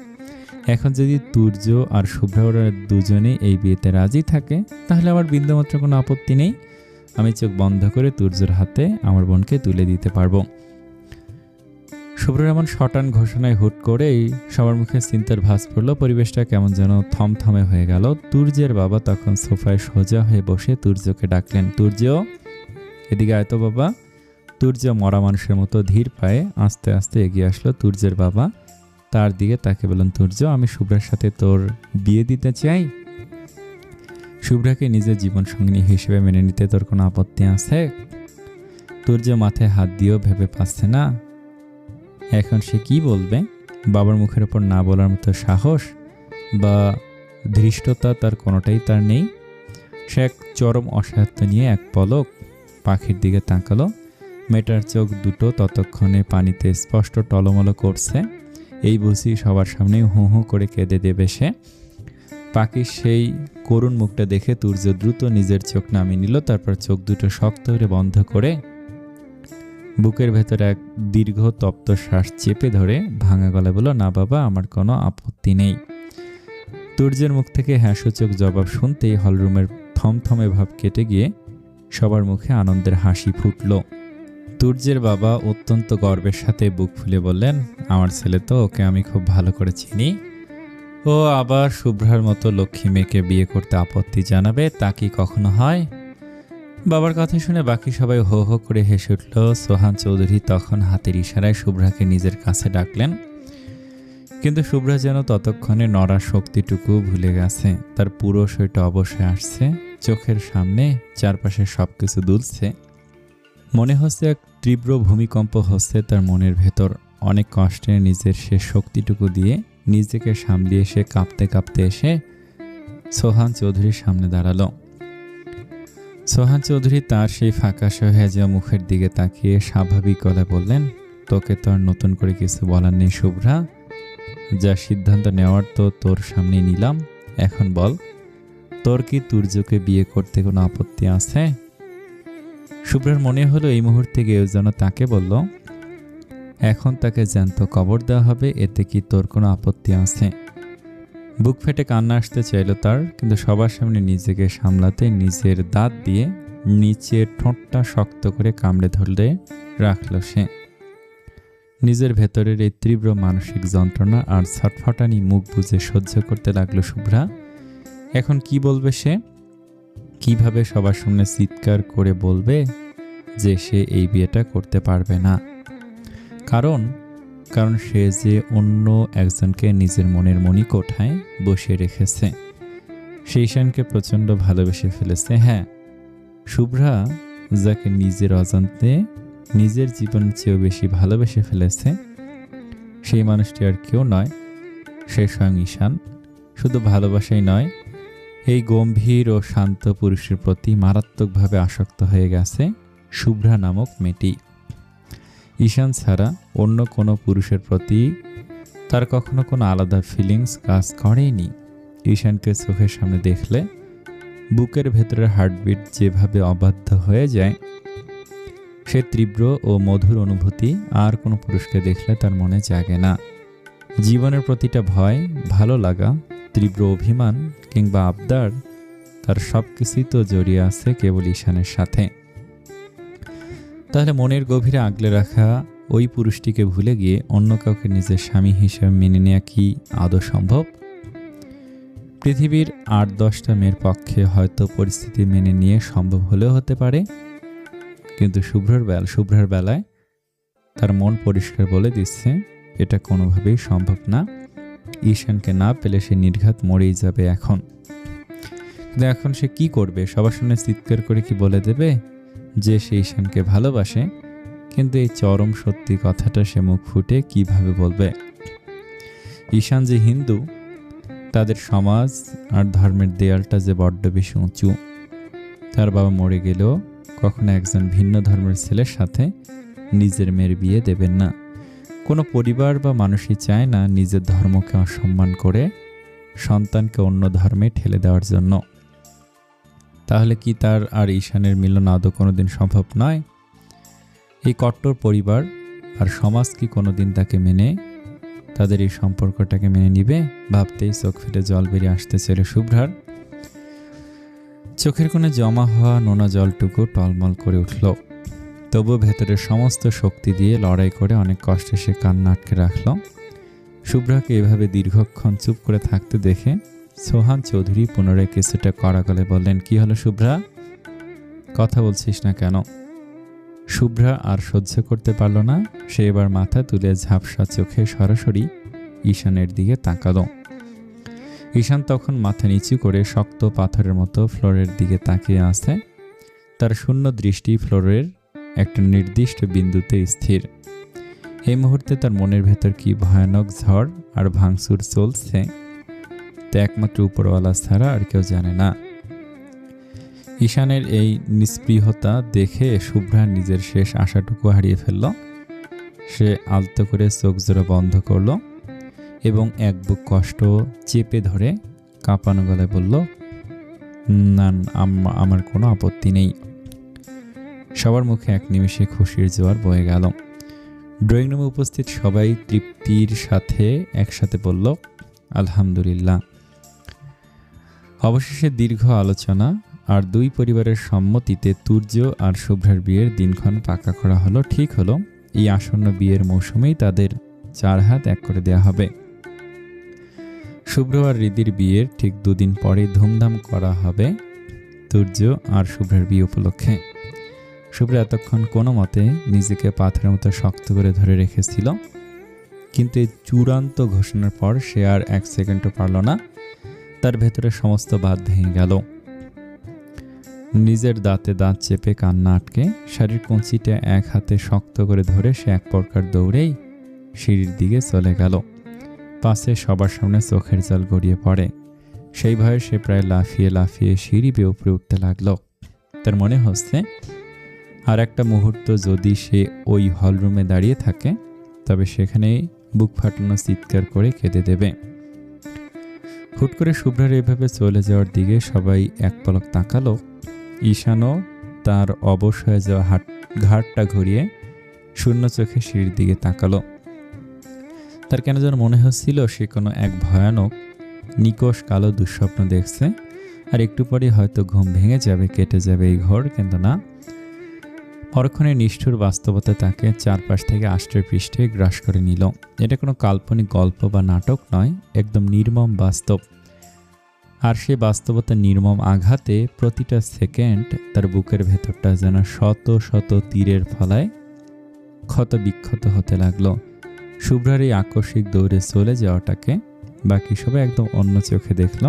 এখন যদি তুর্য আর শুভ্রা ওরা দুজনেই এই বিয়েতে রাজি থাকে, তাহলে আমার বিন্দুমাত্র কোনো আপত্তি নেই। আমি চোখ বন্ধ করে তুর্যর হাতে আমার বোনকে তুলে দিতে পারবো। শুভ্রার এমন শটান ঘোষণায় হুট করেই সবার মুখে চিন্তার ভাঁজ পড়ল। পরিবেশটা কেমন যেন থমথমে হয়ে গেল। তুর্যের বাবা তখন সোফায় সোজা হয়ে বসে তুর্যকে ডাকলেন, তুর্য এদিকে আয় তো বাবা। তুর্য মরা মানুষের মতো ধীর পায়ে আস্তে আস্তে এগিয়ে আসলো। তুর্যের বাবা তার দিকে তাকে বললেন, তুর্য আমি শুভ্রার সাথে তোর বিয়ে দিতে চাই। শুভ্রাকে নিজের জীবন সঙ্গিনী হিসেবে মেনে নিতে তোর কোনো আপত্তি আছে? তুর্য মাথায় হাত দিয়েও ভেবে পাচ্ছে না এখন সে কি বলবে। বাবার মুখের ওপর না বলার মতো সাহস বা ধৃষ্টতা তার কোনোটাই তার নেই। সে এক চরম অসহায়ত্ব নিয়ে এক পলক পাখির দিকে তাকালো। মেয়েটার চোখ দুটো ততক্ষণে পানিতে স্পষ্ট টলমল করছে। এই বুঝি সবার সামনেই হু হু করে কেঁদে দেবে সে। পাখির সেই করুণ মুখটা দেখে তুর্য দ্রুত নিজের চোখ নামিয়ে নিল। তারপর চোখ দুটো শক্ত করে বন্ধ করে বুকের ভেতরে এক দীর্ঘ তপ্ত শ্বাস চেপে ধরে ভাঙা গলায় বলল, না বাবা, আমার কোনো আপত্তি নেই। তুর্যের মুখ থেকে হ্যাঁসূচক জবাব শুনতেই হলরুমের থমথমে ভাব কেটে গিয়ে সবার মুখে আনন্দের হাসি ফুটল। তুর্যের বাবা অত্যন্ত গর্বের সাথে বুক ফুলে বললেন, আমার ছেলে তো, ওকে আমি খুব ভালো করে চিনি। ও আবার শুভ্রার মতো লক্ষ্মী মেয়েকে বিয়ে করতে আপত্তি জানাবে, তা কি কখনো হয়? বাবার কথা শুনে বাকি সবাই হো হো করে হেসে উঠল। সোহান চৌধুরী তখন হাতের ইশারায় শুভ্রাকে নিজের কাছে ডাকলেন, কিন্তু শুভ্রা যেন ততক্ষণে নড়ার শক্তিটুকু ভুলে গেছে। তার পুরো শরীরটা অবশ্যই আসছে, চোখের সামনে চারপাশে সবকিছু দুলছে। মনে হচ্ছে এক তীব্র ভূমিকম্প হচ্ছে তার মনের ভেতর। অনেক কষ্টে নিজের শেষ শক্তিটুকু দিয়ে নিজেকে সামলিয়ে সে কাঁপতে কাঁপতে এসে সোহান চৌধুরীর সামনে দাঁড়ালো। সোহান চৌধুরী তার সেই ফ্যাকাশে হয়ে যাওয়া মুখের দিকে তাকিয়ে স্বাভাবিক গলায় বললেন, তোকে তো আর নতুন করে কিছু বলার নেই শুভ্রা, যা সিদ্ধান্ত নেওয়ার তো তোর সামনে নিলাম। এখন বল, তোর কি তুর্যকে বিয়ে করতে কোনো আপত্তি আছে? শুভ্রার মনে হলো এই মুহূর্তে কেউ যেন তাকে বলল, এখন তাকে জ্যান্ত কবর দেওয়া হবে, এতে কি তোর কোনো আপত্তি আছে? বুক ফেটে কান্না আসতে চাইল তার, কিন্তু সবার সামনে নিজেকে সামলাতে নিজের দাঁত দিয়ে নিচের ঠোঁটটা শক্ত করে কামড়ে ধরে রাখল সে। নিজের ভেতরের এই তীব্র মানসিক যন্ত্রণা আর ছটফটানি মুখ বুজে সহ্য করতে লাগলো শুভ্রা। এখন কি বলবে সে? কিভাবে সবার সামনে চিৎকার করে বলবে যে সে এই বিয়েটা করতে পারবে না? কারণ সে যে অন্য একজনকে নিজের মনের মণিকোঠায় বসিয়ে রেখেছে। সে ঈশানকে প্রচণ্ড ভালোবেসে ফেলেছে। হ্যাঁ, শুভ্রা যাকে নিজের অজান্তে নিজের জীবনের চেয়েও বেশি ভালোবেসে ফেলেছে, সেই মানুষটি আর কেউ নয়, সে স্বয়ং ঈশান। শুধু ভালোবাসাই নয়, এই গম্ভীর ও শান্ত পুরুষের প্রতি মারাত্মকভাবে আসক্ত হয়ে গেছে শুভ্রা নামক মেয়েটি। ঈশান ছাড়া অন্য কোনো পুরুষের প্রতি তার কখনো কোনো আলাদা ফিলিংস কাজ করেনি। ঈশানকে চোখের সামনে দেখলে বুকের ভেতরের হার্টবিট যেভাবে অবাধ্য হয়ে যায়, সে তীব্র ও মধুর অনুভূতি আর কোনো পুরুষকে দেখলে তার মনে জাগে না। জীবনের প্রতিটা ভয়, ভালো লাগা, তীব্র অভিমান কিংবা আবদার, তার সব কিছুই তো জড়িয়ে আছে কেবল ঈশানের সাথে। তাহলে মনের গভীরে আগলে রাখা ওই পুরুষটিকে ভুলে গিয়ে অন্য কাউকে নিজের স্বামী হিসেবে মেনে নেওয়া কি আদৌ সম্ভব? পৃথিবীর ৮-১০টা মেয়ের পক্ষে হয়তো পরিস্থিতি মেনে নিয়ে সম্ভব হলেও হতে পারে, কিন্তু শুভ্রার বেলায় তার মন পরিষ্কার বলে দিচ্ছে এটা কোনোভাবেই সম্ভব না। ঈশানকে না পেলে সে নির্ঘাত মরেই যাবে এখন। কিন্তু এখন সে কি করবে? সবার সামনে চিৎকার করে কি বলে দেবে যে সে ঈশানকে ভালোবাসে? কিন্তু এই চরম সত্যি কথাটা সে মুখ ফুটে কিভাবে বলবে? ঈশান যে হিন্দু, তাদের সমাজ আর ধর্মের দেয়ালটা যে বড্ড বেশি উঁচু। তার বাবা মরে গেলেও কখনো একজন ভিন্ন ধর্মের ছেলের সাথে নিজের মেয়ের বিয়ে দেবেন না। কোনো পরিবার বা মানুষই চায় না নিজের ধর্মকে অসম্মান করে সন্তানকে অন্য ধর্মে ঠেলে দেওয়ার জন্য। তাহলে কি তার আর ঈশানের মিলন আদৌ কোনোদিন সম্ভব নয়? এই কট্টর পরিবার আর সমাজ কি কোনোদিন তাকে মেনে, তাদের এই সম্পর্কটাকে মেনে নিবে? ভাবতেই চোখ ফেটে জল বেরিয়ে আসতে ছিল শুভ্রার। চোখের কোণে জমা হওয়া নোনা জলটুকু টলমল করে উঠল। তবুও ভেতরের সমস্ত শক্তি দিয়ে লড়াই করে অনেক কষ্টে সে কান্না আটকে রাখল। শুভ্রাকে এভাবে দীর্ঘক্ষণ চুপ করে থাকতে দেখে সোহান চৌধুরী পুনরায় কিছুটা কড়া গলায় বললেন, কি হলো শুভ্রা, কথা বলছিস না কেন? শুভ্রা আর সহ্য করতে পারল না। সে এবার মাথা তুলে ঝাপসা চোখে সরাসরি ঈশানের দিকে তাকালো। ঈশান তখন মাথা নিচু করে শক্ত পাথরের মতো ফ্লোরের দিকে তাকিয়ে আছে। তার শূন্য দৃষ্টি ফ্লোরের একটা নির্দিষ্ট বিন্দুতে স্থির। এই মুহূর্তে তার মনের ভেতর কি ভয়ানক ঝড় আর ভাঙচুর চলছে তা একমাত্র উপরওয়ালা ছাড়া আর কেউ জানে না। ঈশানের এই নিস্পৃহতা দেখে শুভ্রা নিজের শেষ আশাটুকু হারিয়ে ফেলল। সে আলতো করে চোখ জোড়া বন্ধ করল এবং এক বুক কষ্ট চেপে ধরে কাঁপানো গলায় বলল, না, আমার কোনো আপত্তি নেই। সবার মুখে এক নিমেষে খুশির জোয়ার বয়ে গেল। ড্রয়িং রুমে উপস্থিত সবাই তৃপ্তির সাথে একসাথে বলল, আলহামদুলিল্লাহ। অবশেষে দীর্ঘ আলোচনা আর দুই পরিবারের সম্মতিতে তুর্য আর শুভ্রার বিয়ের দিনক্ষণ পাকা করা হলো। ঠিক হলো এই আসন্ন বিয়ের মৌসুমেই তাদের 4 হাত এক করে দেয়া হবে। শুভ্র আর হৃদির বিয়ের ঠিক 2 দিন পরে ধুমধাম করা হবে তুর্য আর শুভ্রার বিয়ে উপলক্ষে। শুভ্রা এতক্ষণ কোনো মতে নিজেকে পাথরের মতো শক্ত করে ধরে রেখেছিল, কিন্তু এই চূড়ান্ত ঘোষণার পর সে আর 1 সেকেন্ডও পারল না। তার ভেতরে সমস্ত বাঁধ ভেঙে গেল। নিজের দাঁতে দাঁত চেপে কান্না আটকে শাড়ির কঞ্চিটা এক হাতে শক্ত করে ধরে সে এক প্রকার দৌড়েই সিঁড়ির দিকে চলে গেল। পাশে সবার সামনে চোখের জল গড়িয়ে পড়ে। সেই ভয়ে সে প্রায় লাফিয়ে লাফিয়ে সিঁড়ি বেয়ে উপরে উঠতে লাগলো। তার মনে হচ্ছে আর একটা মুহূর্ত যদি সে ওই হলরুমে দাঁড়িয়ে থাকে তবে সেখানেই বুক ফাটানো চিৎকার করে কেঁদে দেবে। হুট করে শুভ্রার এভাবে চলে যাওয়ার দিকে সবাই এক পলক তাকালো। ঈশানও তার অবশ হয়ে যাওয়া ঘাটটা ঘুরিয়ে শূন্য চোখে সিঁড়ির দিকে তাকালো। তার কেন যেন মনে হচ্ছিল সে কোনো এক ভয়ানক নিকষ কালো দুঃস্বপ্ন দেখছে, আর একটু পরে হয়তো ঘুম ভেঙে যাবে, কেটে যাবে এই ঘর। কিন্তু না, পরক্ষণে নিষ্ঠুর বাস্তবতা তাকে চারপাশ থেকে আষ্টে পৃষ্ঠে গ্রাস করে নিল। এটা কোনো কাল্পনিক গল্প বা নাটক নয়, একদম নির্মম বাস্তব। আর সেই বাস্তবতার নির্মম আঘাতে প্রতিটা সেকেন্ড তার বুকের ভেতরটা যেন শত শত তীরের ফলায় ক্ষত বিক্ষত হতে লাগলো। শুভ্রার এই আকস্মিক দৌড়ে চলে যাওয়াটাকে বাকি সবাই একদম অন্য চোখে দেখল।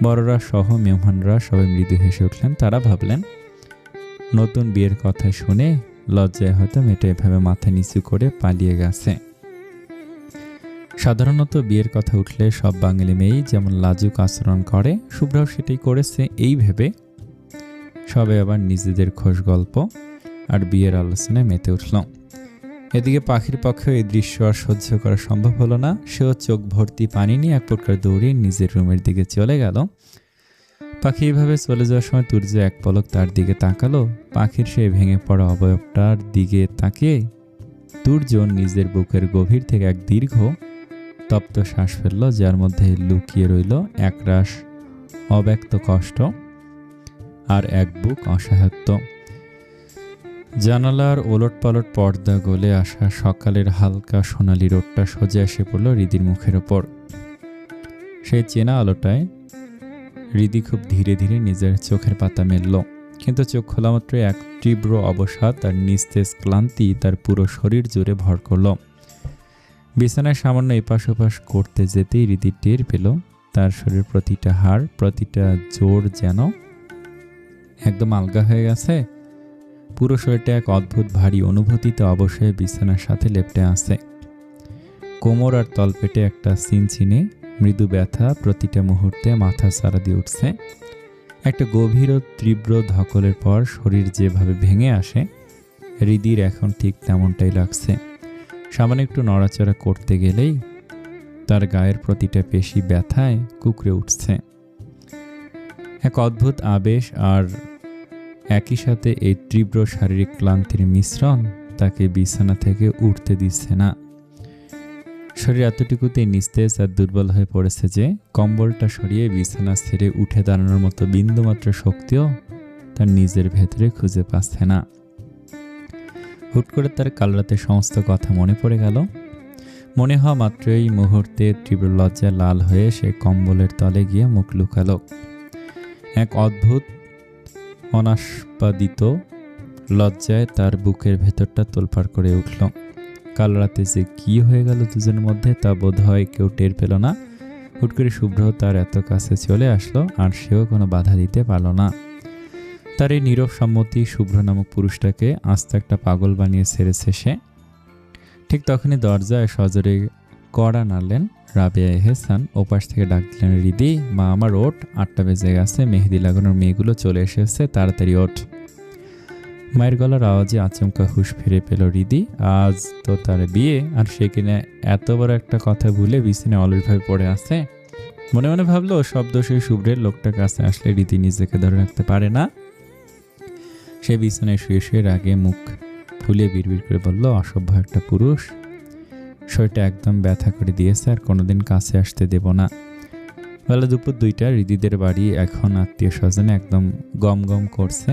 বড়রা সহ মেহমানরা সবাই মৃদু হেসে উঠলেন। তারা ভাবলেন নতুন বিয়ের কথা শুনে লজ্জায় হয়তো মেয়েটা এভাবে মাথা নিচু করে পালিয়ে গেছে। সাধারণত বিয়ের কথা উঠলে সব বাঙালি মেয়েই যেমন লাজুক আচরণ করে, শুভ্রাও সেটাই করেছে। এই ভেবে সবাই আবার নিজেদের খোশ গল্প আর বিয়ের আলোচনায় মেতে উঠল। এদিকে পাখির পক্ষেও এই দৃশ্য আর সহ্য করা সম্ভব হলো না। সেও চোখ ভর্তি পানি নিয়ে এক প্রকার দৌড়ে নিজের রুমের দিকে চলে গেল। পাখি এভাবে চলে যাওয়ার সময় তুর্য এক পলক তার দিকে তাকালো। পাখির সেই ভেঙে পড়া অবয়বটার দিকে তাকিয়ে তুর্য নিজের বুকের গভীর থেকে এক দীর্ঘ তপ্ত শ্বাস ফেলল, যার মধ্যে লুকিয়ে রইল একরাশ অব্যক্ত কষ্ট আর এক বুক অসহায়ত্ব। জানালার ওলটপালট পর্দা গলে আসা সকালের হালকা সোনালি রোদটা সোজা এসে পড়ল হৃদির মুখের ওপর। সেই চেনা আলোটায় হৃদি খুব ধীরে ধীরে নিজের চোখের পাতা মেলল, কিন্তু চোখ খোলা মাত্র এক তীব্র অবসাদ আর নিস্তেজ ক্লান্তি তার পুরো শরীর জুড়ে ভর করল। বিছানায় সামান্য এপাশ ওপাশ করতে যেতেই হৃদি টের পেল তার শরীর প্রতিটা হাড়, প্রতিটা জোর যেন একদম আলগা হয়ে গেছে। পুরো শরীরটা এক অদ্ভুত ভারী অনুভূতিতে অবশ্যই বিছানার সাথে লেপ্টে আছে। কোমর আর তলপেটে একটা চিনচিনে মৃদু ব্যথা প্রতিটা মুহূর্তে মাথা ছাড়া দিয়ে উঠছে। একটা গভীর ও তীব্র ধকলের পর শরীর যেভাবে ভেঙে আসে, হৃদির এখন ঠিক তেমনটাই লাগছে। সামান্য একটু নড়াচড়া করতে গেলেই তার গায়ের প্রতিটা পেশি ব্যথায় কুঁকড়ে উঠছে। এক অদ্ভুত আবেশ আর একই সাথে এই তীব্র শারীরিক ক্লান্তির মিশ্রণ তাকে বিছানা থেকে উঠতে দিচ্ছে না। শরীর এতটুকুতেই নিস্তেজ আর দুর্বল হয়ে পড়েছে যে কম্বলটা সরিয়ে বিছানা ছেড়ে উঠে দাঁড়ানোর মতো বিন্দুমাত্র শক্তিও তার নিজের ভেতরে খুঁজে পাচ্ছে না। হুট করে তার কাল রাতে সমস্ত কথা মনে পড়ে গেল। মনে হওয়া মাত্রই মুহূর্তে তীব্র লজ্জায় লাল হয়ে সে কম্বলের তলে গিয়ে মুখ লুকালো। এক অদ্ভুত অনাস্বাদিত লজ্জায় তার বুকের ভেতরটা তোলপাড় করে উঠল। কাল রাতে যে কি হয়ে গেল দুজনের মধ্যে তা বোধ হয় কেউ টের পেল না। হুট করে শুভ্র তার এত কাছে চলে আসলো আর সেও কোনো বাধা দিতে পারল না। তার এই নীরব সম্মতি শুভ্র নামক পুরুষটাকে আস্ত একটা পাগল বানিয়ে ছেড়েছে সে। ঠিক তখনই দরজায় সজোরে কড়া নাড়লেন রাবেয়া এহসান। ওপাশ থেকে ডাক দিলেন, হৃদি মা আমার ওঠ, 8টা বেজে গেছে, মেহেদি লাগানোর মেয়েগুলো চলে এসেছে, তাড়াতাড়ি ওঠ। মায়ের গলার আওয়াজে আচমকা হুঁশ ফিরে পেল হৃদি। আজ তো তার বিয়ে, আর সে কিনা এত বড় একটা কথা ভুলে বিছানায় অলসভাবে পড়ে আছে। মনে মনে ভাবলো শব্দ সেই শুভ্রের লোকটার কাছে আসলে হৃদি নিজেকে ধরে রাখতে পারে না। সে বিছানায় শুয়ে শুয়ে রাগে মুখ ফুলিয়ে বিড়বিড় করে বলল, অসভ্য একটা পুরুষ, শরীরটা একদম ব্যথা করে দিয়েছে, আর কোনোদিন কাছে আসতে দেব না। বেলা দুপুর 2টা রিদিদের বাড়ি এখন আত্মীয় স্বজনে একদম গম গম করছে।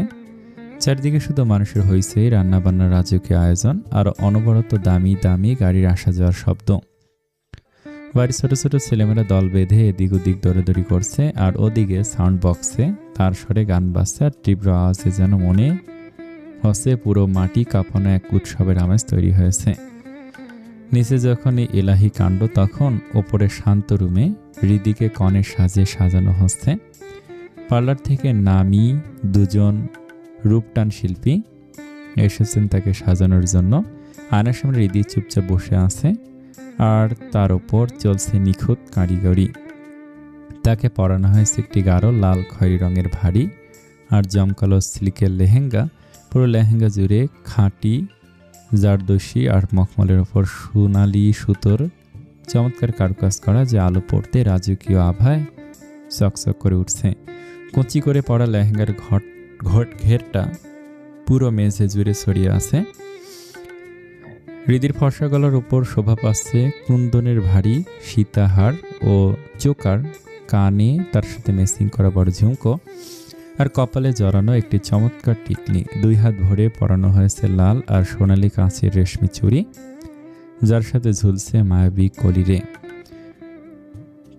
চারিদিকে শুধু মানুষের হইচই, রান্নাবান্নার রাজকীয় আয়োজন আর অনবরত দামি দামি গাড়ির আসা যাওয়ার শব্দ। বাড়ির ছোট ছোট ছেলেমেয়েরা দল বেঁধে এদিক ওদিক দৌড়াদৌড়ি করছে, আর ওদিকে সাউন্ড বক্সে তার স্বরে গান বাজছে আর তীব্র আওয়াজে যেন মনে হচ্ছে পুরো মাটি কাঁপানো এক উৎসবের আমেজ তৈরি হয়েছে। নিচে যখন এই এলাহি কাণ্ড, তখন ওপরে শান্ত রুমে হৃদিকে কনের সাজে সাজানো হচ্ছে। পার্লার থেকে নামি দুজন রূপটান শিল্পী এসেছেন তাকে সাজানোর জন্য। আয়নার সামনে হৃদি চুপচাপ বসে আছে, আর তার ওপর চলছে নিখুঁত কারিগরি। তাকে পরানো হয়েছে একটি গাঢ় লাল খয়েরি রঙের ভারী আর জমকালো সিল্কের লেহেঙ্গা। পুরো লেহেঙ্গা জুড়ে খাঁটি জারদোশি আর মখমলের ওপর সোনালি সুতোর চমৎকার কারুকাজ করা, যে আলো পড়তে রাজকীয় আভায় চকচক করে উঠছে। কুচি করে পড়া লেহেঙ্গার ঘেরটা পুরো মেঝে জুড়ে ছড়িয়ে আছে। হৃদির ফর্সা গলার উপর শোভা পাচ্ছে কুন্দনের ভারী সীতাহার ও চোকার, কানে তার সাথে ম্যাচিং করা বড় ঝুমকো, আর কপালে জড়ানো একটি চমৎকার টিকলি। 2 হাত ভরে পরানো হয়েছে লাল আর সোনালি কাঁচের রেশমি চুড়ি, যার সাথে ঝুলছে মায়াবী কলিরে।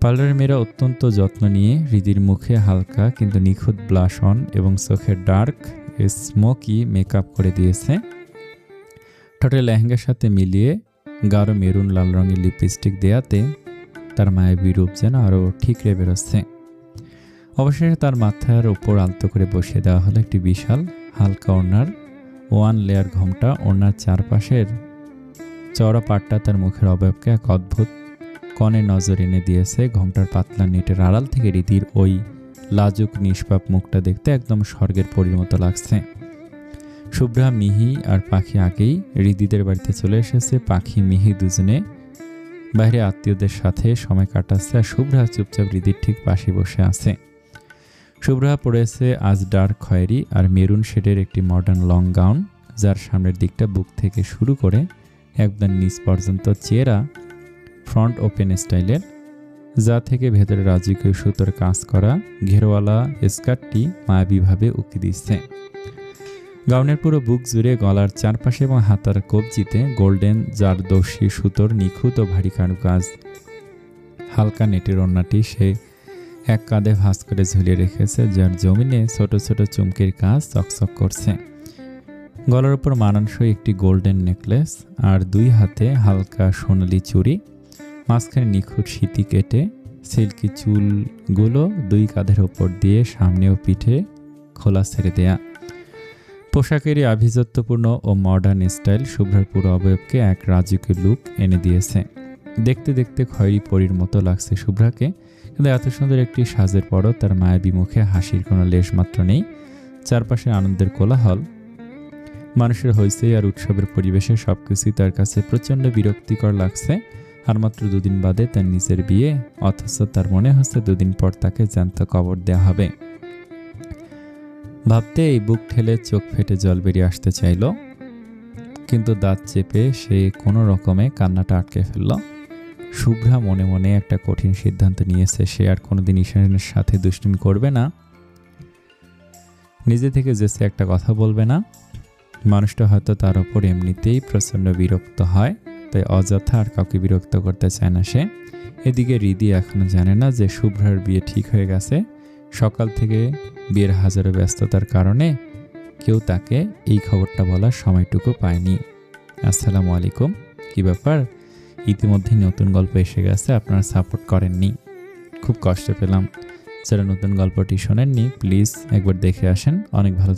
পার্লারের মেয়েরা অত্যন্ত যত্ন নিয়ে হৃদির মুখে হালকা কিন্তু নিখুঁত ব্লাশ অন এবং চোখে ডার্ক স্মোকি মেকআপ করে দিয়েছে। ঠোঁটে লেহেঙ্গার সাথে মিলিয়ে গাঢ় মেরুন লাল রঙের লিপস্টিক দেয়াতে তার মায়াবী রূপ যেন আরও ঠিকরে বেরোচ্ছে। অবশেষে তার মাথার উপর আলতো করে বসিয়ে দেওয়া হলো একটি বিশাল হালকা ওড়নার 1 লেয়ার ঘোমটা। ওড়নার চারপাশের চওড়া পাটটা তার মুখের অবয়বকে এক অদ্ভুত কনে নজর এনে দিয়েছে। ঘোমটার পাতলা নেটের আড়াল থেকে রীতির ওই লাজুক নিষ্পাপ মুখটা দেখতে একদম স্বর্গের পরীর মতো লাগছে। শুভ্রা, মিহি আর পাখি আগেই হৃদিদের বাড়িতে চলে এসেছে। পাখি মিহি দুজনে বাইরে আত্মীয়দের সাথে সময় কাটাচ্ছে, আর শুভ্রা চুপচাপ হৃদির ঠিক পাশে বসে আছে। শুভ্রা পরেছে আজ ডার্ক খয়েরি আর মেরুন শেডের একটি মডার্ন লং গাউন, যার সামনের দিকটা বুক থেকে শুরু করে একদম নিচ পর্যন্ত চেরা ফ্রন্ট ওপেন স্টাইলের, যা থেকে ভেতরে রাজকীয় সুতোর কাজ করা ঘেরওয়ালা স্কার্টটি মায়াবীভাবে উকি দিচ্ছে। গাউনের পুরো বুক জুড়ে গলার চারপাশে এবং হাতার কবজিতে গোল্ডেন জারদোশি সুতোর নিখুঁত ও ভারী কারুকাজ। হালকা নেটের ওড়নাটি সে এক কাঁধে ভাঁজ করে ঝুলিয়ে রেখেছে, যার জমিনে ছোট ছোট চুমকির কাজ চকচক করছে। গলার উপর মানানসই একটি গোল্ডেন নেকলেস আর 2 হাতে হালকা সোনালি চুড়ি। মাঝখানে নিখুঁত সিঁথি কেটে সিল্কি চুলগুলো 2 কাঁধের ওপর দিয়ে সামনে ও পিঠে খোলা ছেড়ে দেয়া। পোশাকেরই আভিজাত্যপূর্ণ ও মডার্ন স্টাইল শুভ্রার পুরো অবয়বকে এক রাজকীয় লুক এনে দিয়েছে। দেখতে দেখতে খয়েরি পরীর মতো লাগছে শুভ্রাকে, কিন্তু এত সুন্দর একটি সাজের পরও তার মায়াবী মুখে হাসির কোনো লেশমাত্র নেই। চারপাশে আনন্দের কোলাহল, মানুষের হইচই আর উৎসবের পরিবেশে সবকিছুই তার কাছে প্রচণ্ড বিরক্তিকর লাগছে। আর মাত্র 2 দিন বাদে তার নিজের বিয়ে, অথচ তার মনে হচ্ছে 2 দিন পর তাকে জ্যান্ত কবর দেওয়া হবে। ভাবতে এই বুক ঠেলে চোখ ফেটে জল বেরিয়ে আসতে চাইল, কিন্তু দাঁত চেপে সে কোনো রকমে কান্নাটা আটকে ফেলল। শুভ্রা মনে মনে একটা কঠিন সিদ্ধান্ত নিয়েছে, সে আর কোনোদিন ঈশানের সাথে দুষ্টুমি করবে না, নিজে থেকে যেসে একটা কথা বলবে না। মানুষটা হয়তো তার ওপর এমনিতেই প্রচণ্ড বিরক্ত হয়, তাই অযথা আর কাউকে বিরক্ত করতে চায় না সে। এদিকে হৃদি এখনো জানে না যে শুভ্রার বিয়ে ঠিক হয়ে গেছে। সকাল থেকে বিয়ের হাজারো ব্যস্ততার কারণে কেউ তাকে এই খবরটা বলার সময়টুকু পায়নি। আসসালামু আলাইকুম, কী ব্যাপার? ইতিমধ্যেই নতুন গল্প এসে গেছে, আপনারা সাপোর্ট করেননি, খুব কষ্ট পেলাম। যারা নতুন গল্পটি শোনেননি প্লিজ একবার দেখে আসেন, অনেক ভালো।